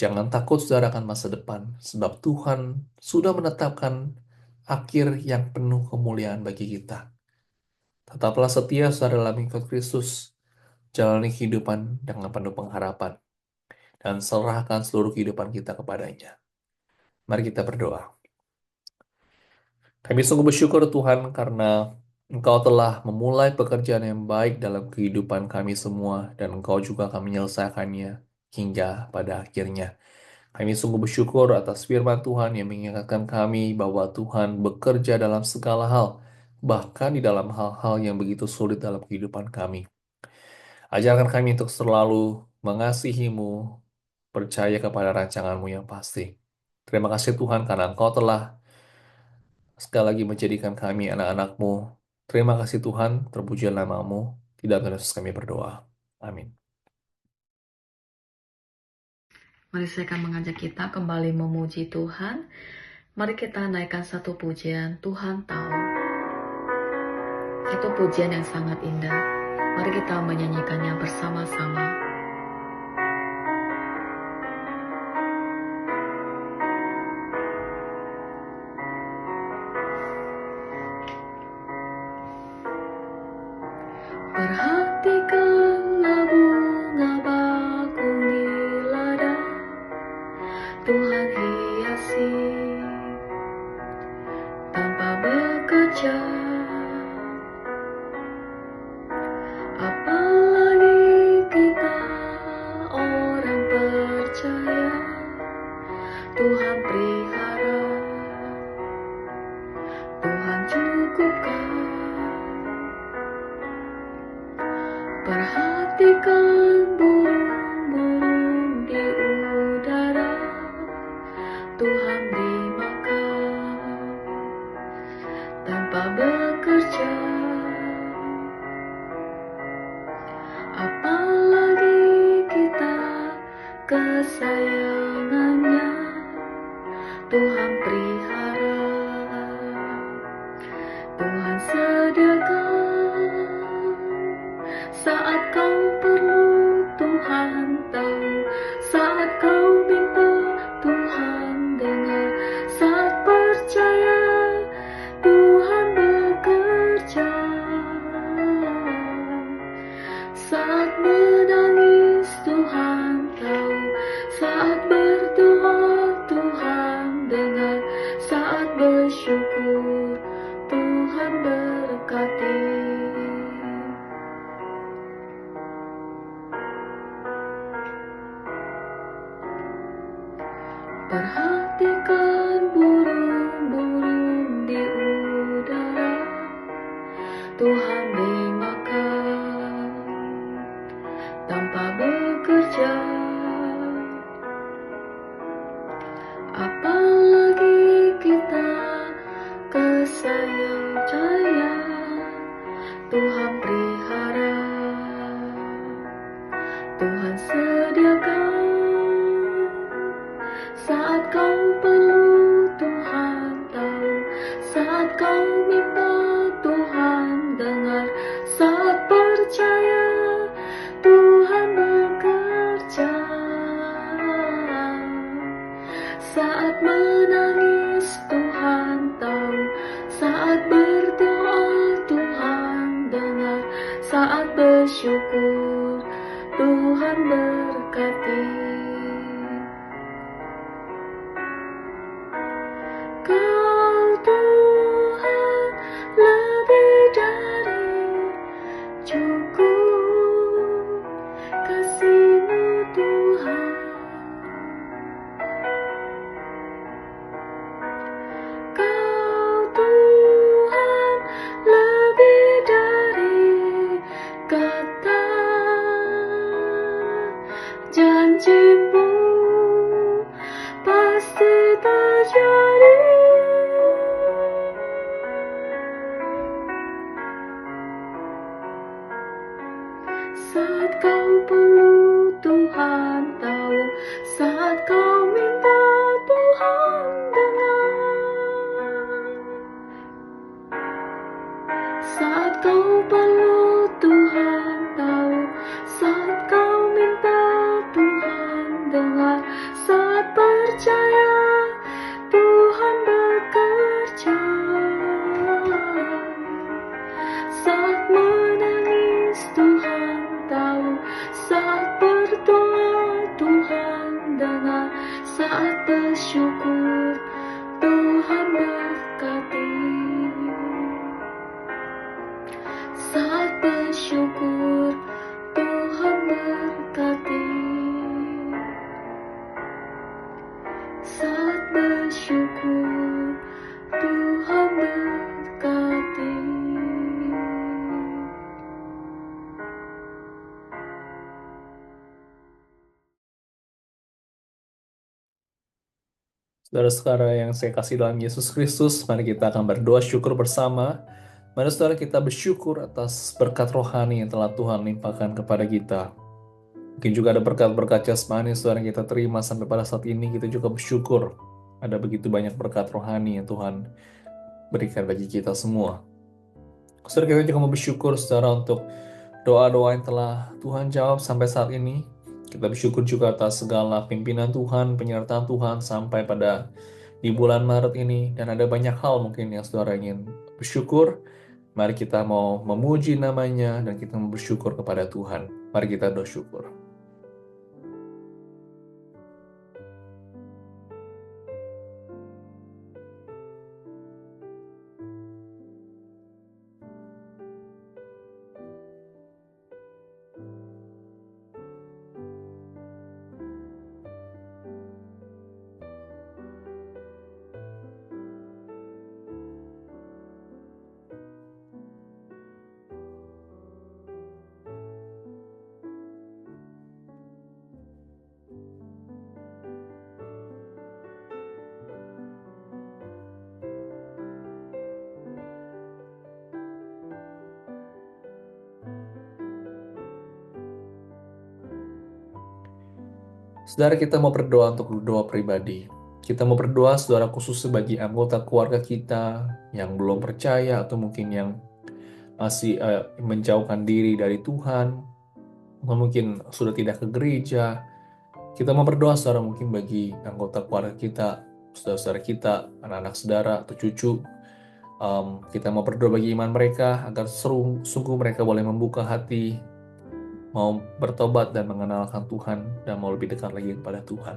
Jangan takut, saudara, akan masa depan, sebab Tuhan sudah menetapkan akhir yang penuh kemuliaan bagi kita. Tetaplah setia, saudara, dalam ikut Kristus, jalani kehidupan dengan penuh pengharapan, dan serahkan seluruh kehidupan kita kepadanya. Mari kita berdoa. Kami sungguh bersyukur Tuhan karena Engkau telah memulai pekerjaan yang baik dalam kehidupan kami semua, dan Engkau juga akan menyelesaikannya hingga pada akhirnya. Kami sungguh bersyukur atas firman Tuhan yang mengingatkan kami bahwa Tuhan bekerja dalam segala hal, bahkan di dalam hal-hal yang begitu sulit dalam kehidupan kami. Ajarkan kami untuk selalu mengasihi-Mu, percaya kepada rancangan-Mu yang pasti. Terima kasih Tuhan karena Engkau telah sekali lagi menjadikan kami anak-anak-Mu. Terima kasih Tuhan, terpujilah nama-Mu. Di dalam Yesus kami berdoa. Amin. Mari saya akan mengajak kita kembali memuji Tuhan. Mari kita naikkan satu pujian, Tuhan tahu. Satu pujian yang sangat indah. Mari kita menyanyikannya bersama-sama. Perhatikanlah bunga bakung di ladang, Tuhan hiasi tanpa bekerja. Apalagi kita orang percaya, Tuhan pelihara, Tuhan cukupkan. Perhatikan burung-burung di udara, Tuhan beri makan tanpa bekerja. Apalagi kita kesayangannya, Tuhan pelihara, Tuhan sediakan. Saat kau perlu, Tuhan tahu. Saat kau minta, Tuhan dengar. Saat percaya, Tuhan bekerja. Saat menangis, Tuhan tahu. Saat berdoa, Tuhan dengar. Saat bersyukur, Tuhan berkati. Perhatikan burung-burung di udara, Tuhan beri makan tanpa bekerja. Apalagi kita kesayang-sayang, Tuhan pelihara, Tuhan sediakan. Saat kau perlu, Tuhan tahu. Saat kau minta, Tuhan dengar. Saat percaya, Tuhan bekerja. Saat menangis, Tuhan tahu. Saat berdoa, Tuhan dengar. Saat bersyukur, Tuhan berkati. Kau Tuhan Saat kau perlu Tuhan tahu, saat kau minta Tuhan dengar. Saat kau perlu Tuhan tahu, saat kau minta Tuhan dengar. Saat percaya Tuhan bekerja, saat menangis Tuhan tahu, saat berdoa Tuhan dengar, saat bersyukur Tuhan berkati, saat bersyukur Tuhan berkati, saat bersyukur Tuhan berkati. Saudara-saudara yang saya kasih dalam Yesus Kristus, mari kita akan berdoa syukur bersama. Mari saudara kita bersyukur atas berkat rohani yang telah Tuhan limpahkan kepada kita. Mungkin juga ada berkat-berkat jasmani saudara yang kita terima sampai pada saat ini, kita juga bersyukur. Ada begitu banyak berkat rohani yang Tuhan berikan bagi kita semua. Saudara kita juga mau bersyukur saudara untuk doa-doa yang telah Tuhan jawab sampai saat ini. Kita bersyukur juga atas segala pimpinan Tuhan, penyertaan Tuhan sampai pada di bulan Maret ini. Dan ada banyak hal mungkin yang saudara ingin bersyukur. Mari kita mau memuji namanya dan kita mau bersyukur kepada Tuhan. Mari kita bersyukur. Saudara kita mau berdoa untuk doa pribadi. Kita mau berdoa saudara khusus bagi anggota keluarga kita yang belum percaya atau mungkin yang masih menjauhkan diri dari Tuhan, atau mungkin sudah tidak ke gereja. Kita mau berdoa saudara mungkin bagi anggota keluarga kita, saudara-saudara kita, anak-anak saudara atau cucu. Kita mau berdoa bagi iman mereka agar sungguh mereka boleh membuka hati, mau bertobat dan mengenalkan Tuhan dan mau lebih dekat lagi kepada Tuhan.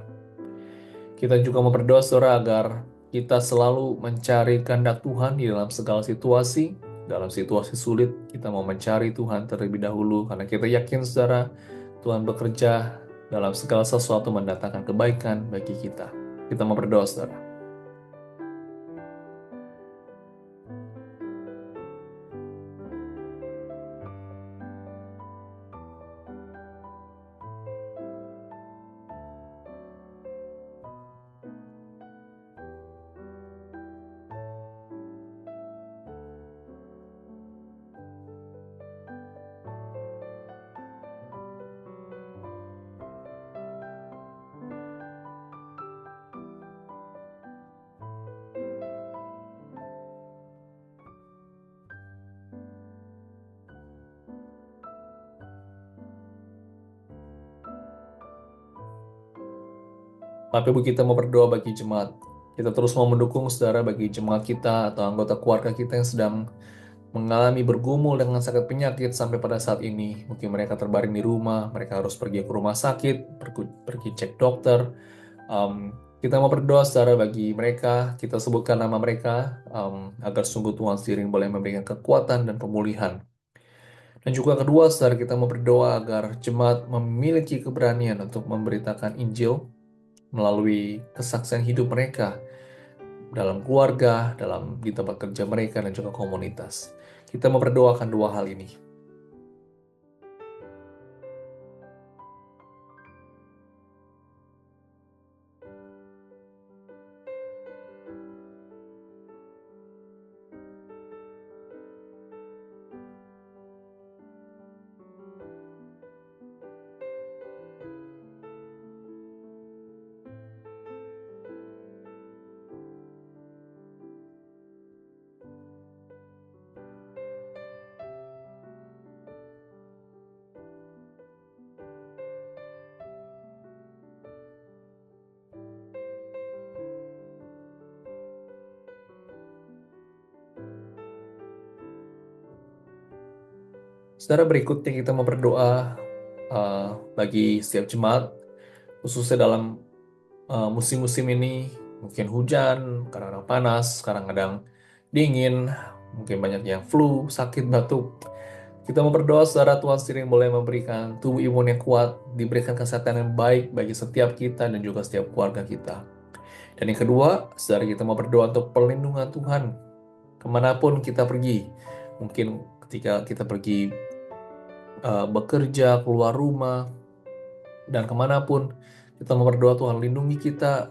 Kita juga mau berdoa saudara agar kita selalu mencari kehendak Tuhan di dalam segala situasi. Dalam situasi sulit, kita mau mencari Tuhan terlebih dahulu karena kita yakin saudara, Tuhan bekerja dalam segala sesuatu mendatangkan kebaikan bagi kita. Kita mau berdoa saudara. Bapak Ibu kita mau berdoa bagi jemaat. Kita terus mau mendukung saudara bagi jemaat kita atau anggota keluarga kita yang sedang mengalami bergumul dengan sakit penyakit sampai pada saat ini. Mungkin mereka terbaring di rumah, mereka harus pergi ke rumah sakit, pergi cek dokter. Kita mau berdoa saudara bagi mereka, kita sebutkan nama mereka agar sungguh Tuhan sendiri boleh memberikan kekuatan dan pemulihan. Dan juga kedua, saudara kita mau berdoa agar jemaat memiliki keberanian untuk memberitakan Injil melalui kesaksian hidup mereka dalam keluarga, di tempat kerja mereka, dan juga komunitas. Kita mau berdoakan dua hal ini. Saudara, berikutnya kita mau berdoa bagi setiap jemaat, khususnya dalam musim-musim ini. Mungkin hujan, kadang-kadang panas, kadang-kadang dingin, mungkin banyak yang flu, sakit, batuk. Kita mau berdoa, saudara, Tuhan sendiri boleh memberikan tubuh imun yang kuat, diberikan kesehatan yang baik bagi setiap kita dan juga setiap keluarga kita. Dan yang kedua, saudara, kita mau berdoa untuk perlindungan Tuhan kemanapun kita pergi. Mungkin ketika kita pergi bekerja, keluar rumah, dan kemanapun, kita mau berdoa Tuhan lindungi kita,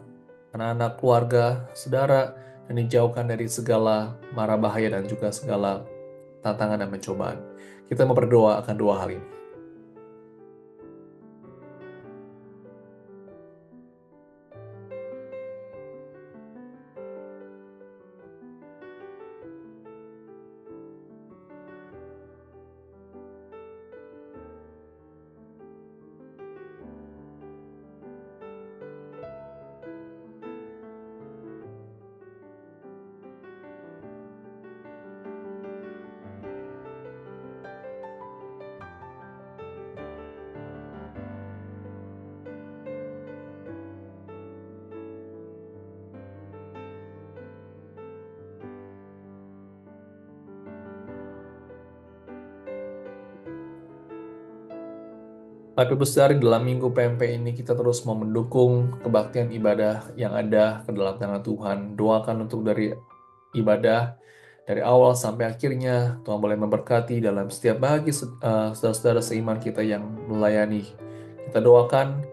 anak-anak, keluarga, saudara, dan dijauhkan dari segala mara bahaya dan juga segala tantangan dan pencobaan. Kita mau berdoa akan dua hal ini. Bapak Ibu Saudara, dalam minggu PMP ini kita terus mau mendukung kebaktian ibadah yang ada ke dalam tangan Tuhan. Doakan untuk dari ibadah dari awal sampai akhirnya. Tuhan boleh memberkati dalam setiap bagi saudara-saudara seiman kita yang melayani. Kita doakan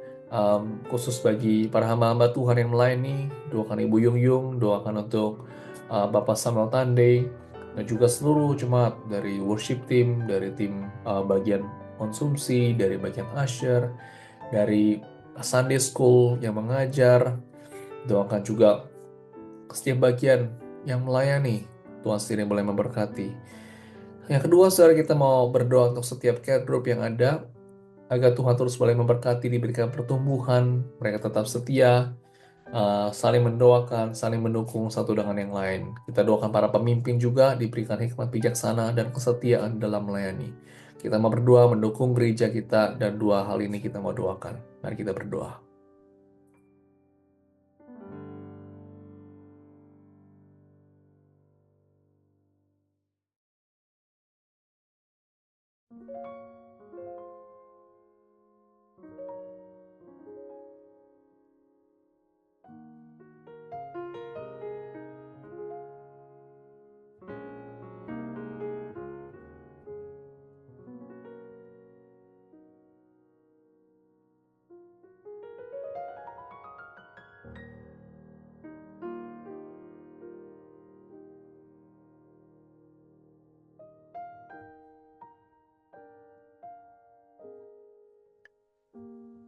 khusus bagi para hamba-hamba Tuhan yang melayani. Doakan Ibu Yung Yung, doakan untuk Bapak Samuel Tande, dan juga seluruh jemaat dari worship team, dari tim bagian konsumsi, dari bagian usher, dari Sunday School yang mengajar. Doakan juga setiap bagian yang melayani. Tuhan sendiri boleh memberkati. Yang kedua, saudara, kita mau berdoa untuk setiap care group yang ada, agar Tuhan terus boleh memberkati, diberikan pertumbuhan, mereka tetap setia, saling mendoakan, saling mendukung satu dengan yang lain. Kita doakan para pemimpin juga diberikan hikmat bijaksana dan kesetiaan dalam melayani. Kita mau berdoa mendukung gereja kita, dan dua hal ini kita mau doakan. Mari kita berdoa.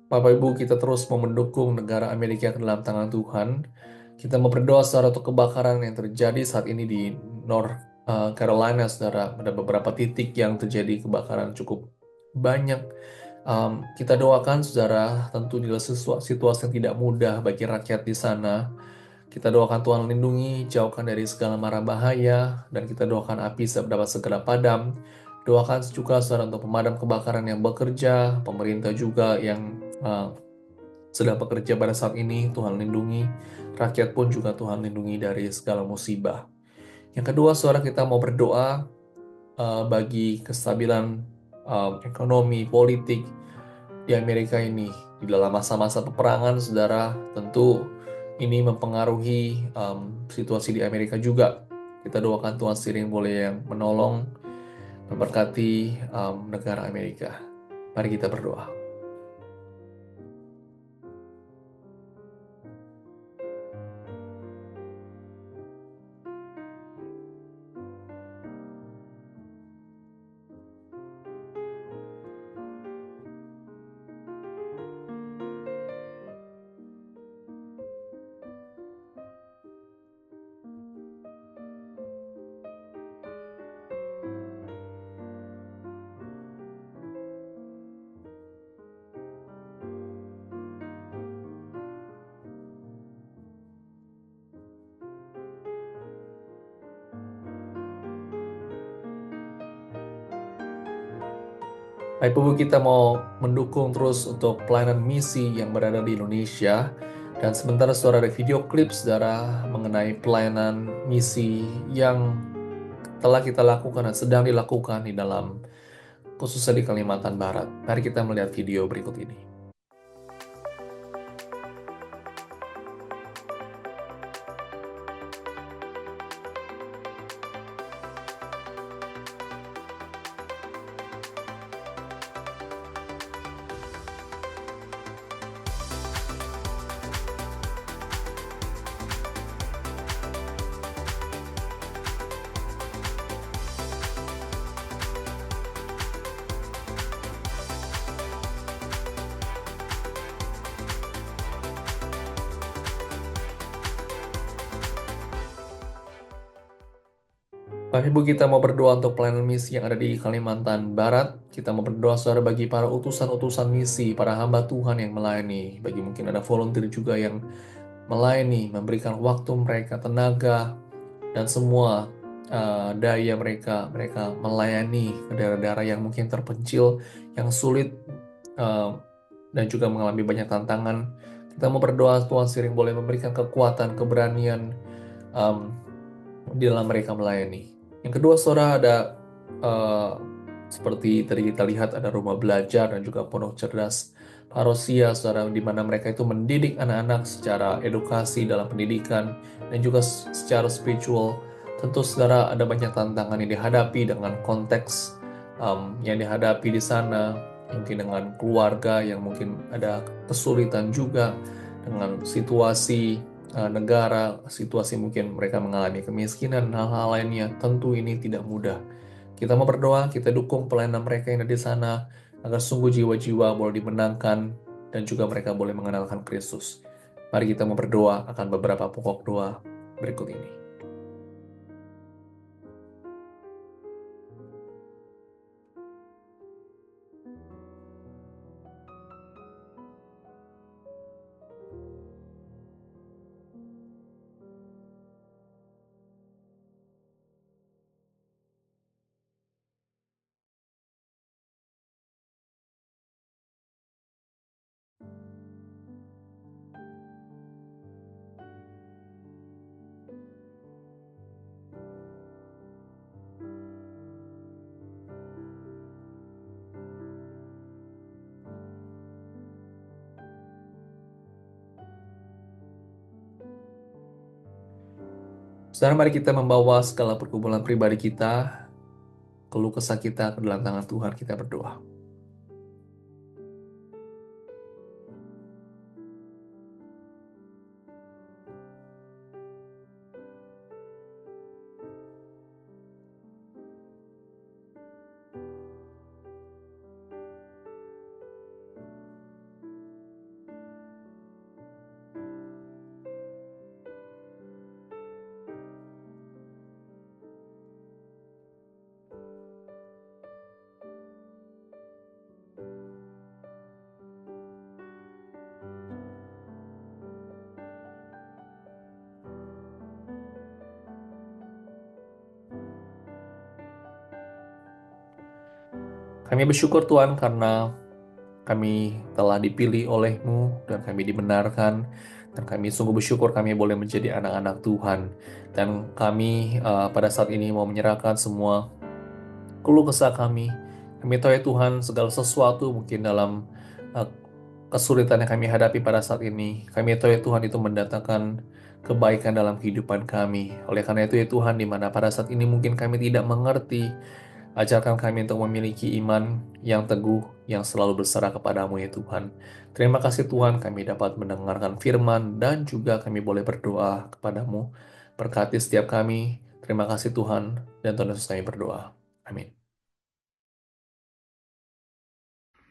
Bapak Ibu, kita terus mau mendukung negara Amerika ke dalam tangan Tuhan. Kita mau berdoa, saudara, untuk kebakaran yang terjadi saat ini di North Carolina, saudara. Ada beberapa titik yang terjadi kebakaran cukup banyak. Kita doakan, saudara, tentu di situasi yang tidak mudah bagi rakyat di sana. Kita doakan Tuhan lindungi, jauhkan dari segala mara bahaya, dan kita doakan api dapat segera padam. Doakan juga, saudara, untuk pemadam kebakaran yang bekerja, pemerintah juga yang sedang bekerja pada saat ini. Tuhan lindungi, rakyat pun juga Tuhan lindungi dari segala musibah. Yang kedua, saudara, kita mau berdoa bagi kestabilan ekonomi, politik di Amerika ini. Di dalam masa-masa peperangan, saudara, tentu ini mempengaruhi situasi di Amerika juga. Kita doakan Tuhan sendiri boleh yang menolong, memberkati negara Amerika. Mari kita berdoa. Bapak Ibu, kita mau mendukung terus untuk pelayanan misi yang berada di Indonesia. Dan sementara saudara ada video klip saudara mengenai pelayanan misi yang telah kita lakukan dan sedang dilakukan di dalam khususnya di Kalimantan Barat. Mari kita melihat video berikut ini. Bapak Ibu, kita mau berdoa untuk pelayanan misi yang ada di Kalimantan Barat. Kita mau berdoa saudara bagi para utusan-utusan misi, para hamba Tuhan yang melayani. Bagi mungkin ada volunteer juga yang melayani, memberikan waktu mereka, tenaga, dan semua daya mereka melayani ke daerah-daerah yang mungkin terpencil, yang sulit, dan juga mengalami banyak tantangan. Kita mau berdoa Tuhan sering boleh memberikan kekuatan, keberanian di dalam mereka melayani. Yang kedua, saudara, ada seperti tadi kita lihat ada rumah belajar dan juga pondok cerdas Parosia, saudara, di mana mereka itu mendidik anak-anak secara edukasi dalam pendidikan dan juga secara spiritual. Tentu, saudara, ada banyak tantangan yang dihadapi dengan konteks yang dihadapi di sana, mungkin dengan keluarga yang mungkin ada kesulitan juga dengan situasi negara, situasi mungkin mereka mengalami kemiskinan, hal-hal lainnya. Tentu ini tidak mudah. Kita mau berdoa, kita dukung pelayanan mereka yang ada di sana, agar sungguh jiwa-jiwa boleh dimenangkan, dan juga mereka boleh mengenalkan Kristus. Mari kita mau berdoa akan beberapa pokok doa berikut ini. Sekarang mari kita membawa segala pergumulan pribadi kita, keluh kesah kita ke dalam tangan Tuhan, kita berdoa. Kami bersyukur Tuhan karena kami telah dipilih oleh-Mu dan kami dibenarkan, dan kami sungguh bersyukur kami boleh menjadi anak-anak Tuhan. Dan kami pada saat ini mau menyerahkan semua keluh kesah kami. Kami tahu ya Tuhan, segala sesuatu mungkin dalam kesulitan yang kami hadapi pada saat ini, kami tahu ya Tuhan itu mendatangkan kebaikan dalam kehidupan kami. Oleh karena itu ya Tuhan, di mana pada saat ini mungkin kami tidak mengerti, ajarkan kami untuk memiliki iman yang teguh, yang selalu berserah kepadamu ya Tuhan. Terima kasih Tuhan, kami dapat mendengarkan firman dan juga kami boleh berdoa kepadamu. Berkati setiap kami. Terima kasih Tuhan, dan Tuhan Yesus kami berdoa. Amin.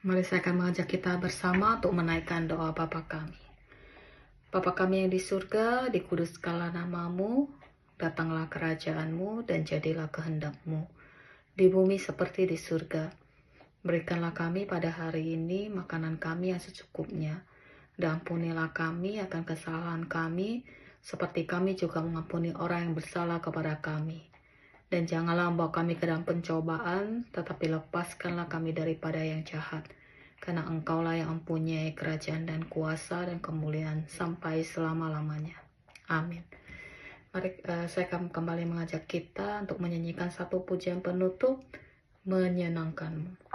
Mari saya akan mengajak kita bersama untuk menaikkan doa Bapa kami. Bapa kami yang di surga, dikuduskanlah namamu, datanglah kerajaanmu, dan jadilah kehendak-Mu di bumi seperti di surga. Berikanlah kami pada hari ini makanan kami yang secukupnya, dan ampunilah kami akan kesalahan kami, seperti kami juga mengampuni orang yang bersalah kepada kami. Dan janganlah membawa kami ke dalam pencobaan, tetapi lepaskanlah kami daripada yang jahat. Karena Engkaulah yang mempunyai kerajaan dan kuasa dan kemuliaan sampai selama-lamanya. Amin. Mari saya akan kembali mengajak kita untuk menyanyikan satu pujian penutup, Menyenangkanmu.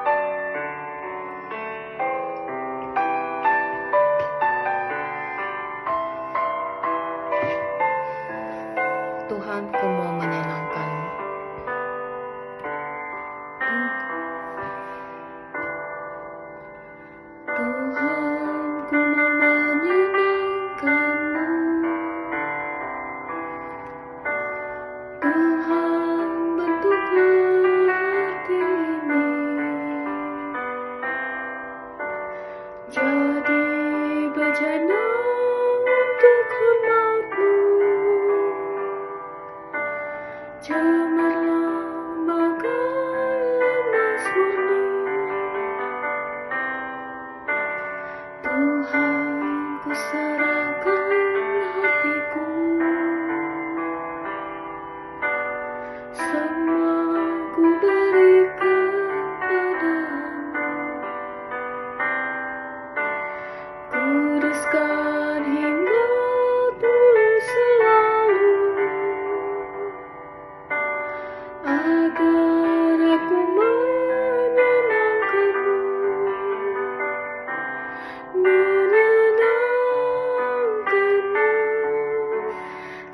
Tuhan, ku mau menyenangkanmu. Tuhan, ku mau menyenangkanmu. Tuhan, bentuklah hati ini jadi bejana untuk hormat-Mu. Cemerlang bagai emas murni. Tuhan, ku serahkan hatiku. Semua ku berikan padamu. Kuduskan hingga tulus selalu, agar aku menyenangkanmu. Menyenangkanmu,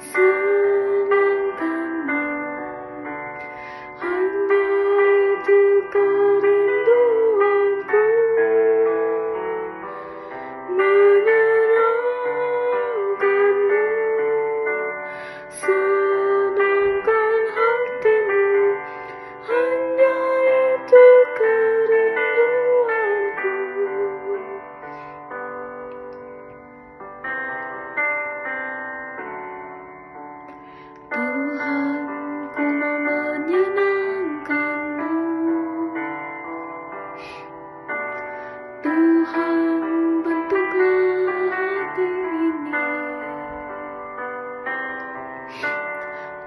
senangkanmu. Hanya itu kerinduanku. Menyenangkanmu, senangkan hatimu. Hanya itu kerinduanku. Tuhan, ku mau menyenangkanmu. Tuhan, bentuklah hati ini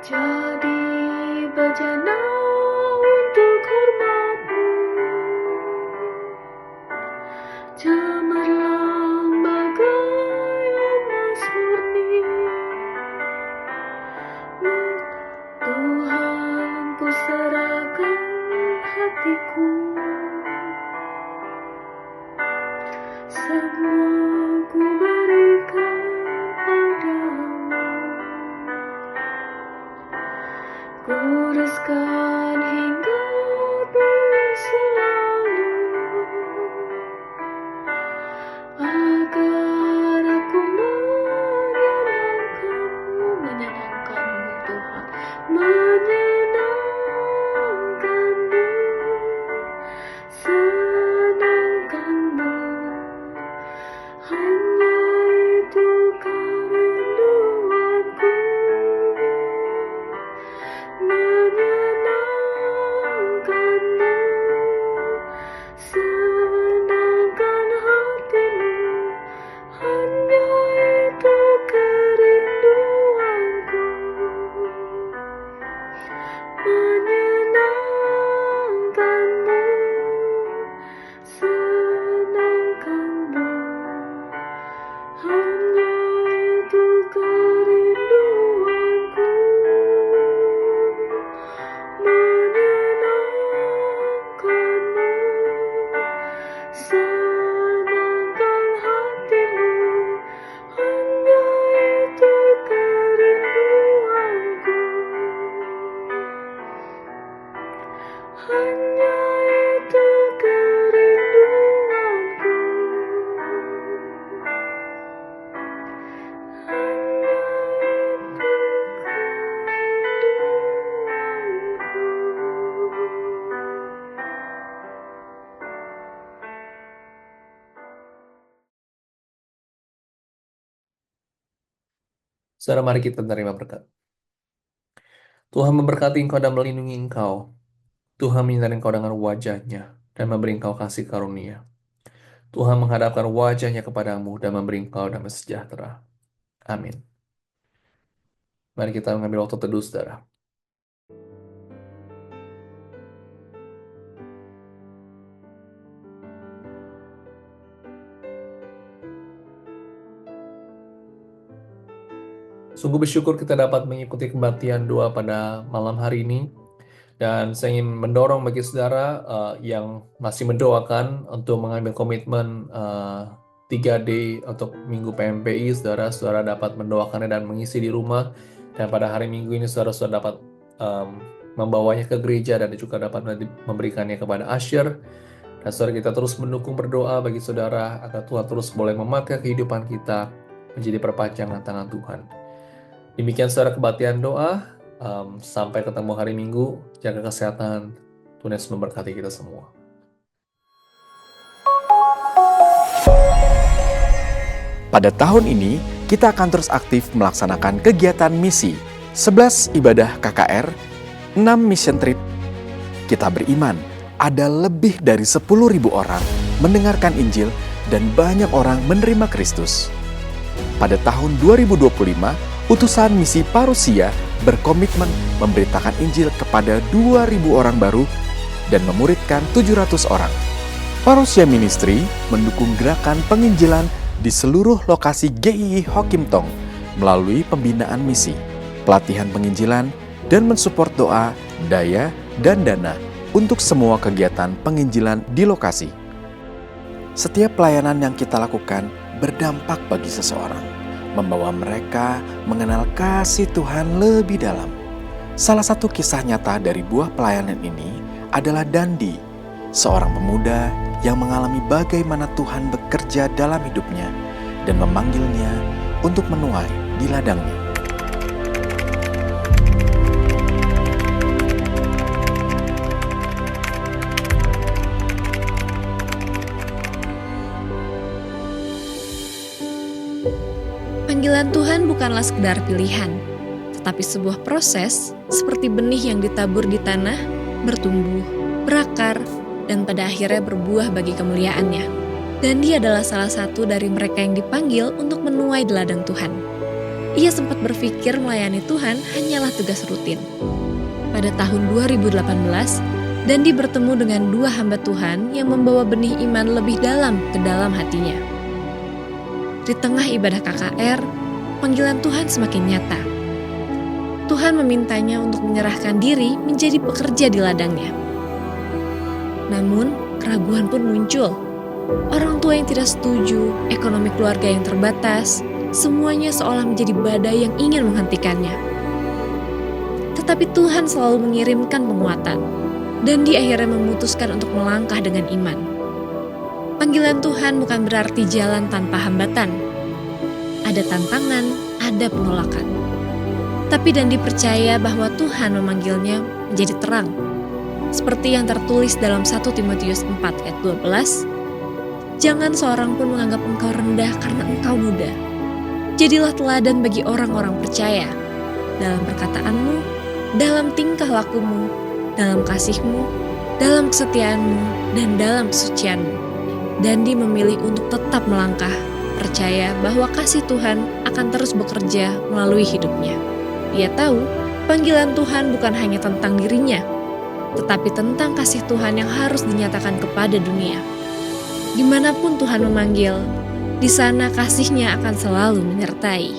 jadi bejana untuk hormat-Mu. Cemerlang bagai emas murni. Tuhan, ku serahkan hatiku. Semua ku berikan padamu. Kuduskan hingga tulus selalu, agar aku menyenangkanmu. Menyenangkanmu, Tuhan. Menyenangkanmu, senangkanmu. Hanya itu kerinduanku. Menyenangkanmu, senangkan hatimu. Hanya itu kerinduanku. Menyenangkanmu, senangkanmu. Hanya itu kerinduanku. Menyenangkanmu, senangkan hatimu. Hanya itu kerinduanku. Hanya itu kerinduanku. Hanya itu Saudara, mari kita menerima berkat. Tuhan memberkati engkau dan melindungi engkau. Tuhan menyinari engkau dengan wajah-Nya dan memberi engkau kasih karunia. Tuhan menghadapkan wajah-Nya kepadamu dan memberi engkau damai sejahtera. Amin. Mari kita mengambil waktu teduh, saudara. Sungguh bersyukur kita dapat mengikuti kebaktian doa pada malam hari ini. Dan saya ingin mendorong bagi saudara yang masih mendoakan untuk mengambil komitmen 3D untuk Minggu PMPI, saudara dapat mendoakannya dan mengisi di rumah. Dan pada hari Minggu ini saudara dapat membawanya ke gereja dan juga dapat memberikannya kepada usher. Dan saudara kita terus mendukung berdoa bagi saudara agar Tuhan terus boleh memakai kehidupan kita menjadi perpanjangan tangan Tuhan. Demikian saudara kebaktian doa. Sampai ketemu hari Minggu. Jaga kesehatan. Tuhan Yesus memberkati kita semua. Pada tahun ini, kita akan terus aktif melaksanakan kegiatan misi, 11 ibadah KKR, 6 mission trip. Kita beriman, ada lebih dari 10.000 orang mendengarkan Injil dan banyak orang menerima Kristus. Pada tahun 2025, utusan misi Parusia berkomitmen memberitakan Injil kepada 2.000 orang baru dan memuridkan 700 orang. Parusia Ministry mendukung gerakan penginjilan di seluruh lokasi GII Hokim Tong melalui pembinaan misi, pelatihan penginjilan, dan mensupport doa, daya, dan dana untuk semua kegiatan penginjilan di lokasi. Setiap pelayanan yang kita lakukan berdampak bagi seseorang, membawa mereka mengenal kasih Tuhan lebih dalam. Salah satu kisah nyata dari buah pelayanan ini adalah Dandi, seorang pemuda yang mengalami bagaimana Tuhan bekerja dalam hidupnya dan memanggilnya untuk menuai di ladangnya. Panggilan Tuhan bukanlah sekedar pilihan, tetapi sebuah proses seperti benih yang ditabur di tanah, bertumbuh, berakar, dan pada akhirnya berbuah bagi kemuliaannya. Dan dia adalah salah satu dari mereka yang dipanggil untuk menuai di ladang Tuhan. Ia sempat berpikir melayani Tuhan hanyalah tugas rutin. Pada tahun 2018, Dandi bertemu dengan 2 hamba Tuhan yang membawa benih iman lebih dalam ke dalam hatinya. Di tengah ibadah KKR, panggilan Tuhan semakin nyata. Tuhan memintanya untuk menyerahkan diri menjadi pekerja di ladangnya. Namun, keraguan pun muncul. Orang tua yang tidak setuju, ekonomi keluarga yang terbatas, semuanya seolah menjadi badai yang ingin menghentikannya. Tetapi Tuhan selalu mengirimkan penguatan, dan dia akhirnya memutuskan untuk melangkah dengan iman. Panggilan Tuhan bukan berarti jalan tanpa hambatan. Ada tantangan, ada penolakan. Tapi Dandi percaya bahwa Tuhan memanggilnya menjadi terang. Seperti yang tertulis dalam 1 Timotius 4 ayat 12, "Jangan seorang pun menganggap engkau rendah karena engkau muda. Jadilah teladan bagi orang-orang percaya, dalam perkataanmu, dalam tingkah lakumu, dalam kasihmu, dalam kesetiaanmu, dan dalam kesucianmu." Dandi memilih untuk tetap melangkah, percaya bahwa kasih Tuhan akan terus bekerja melalui hidupnya. Ia tahu panggilan Tuhan bukan hanya tentang dirinya, tetapi tentang kasih Tuhan yang harus dinyatakan kepada dunia. Dimanapun Tuhan memanggil, di sana kasih-Nya akan selalu menyertai.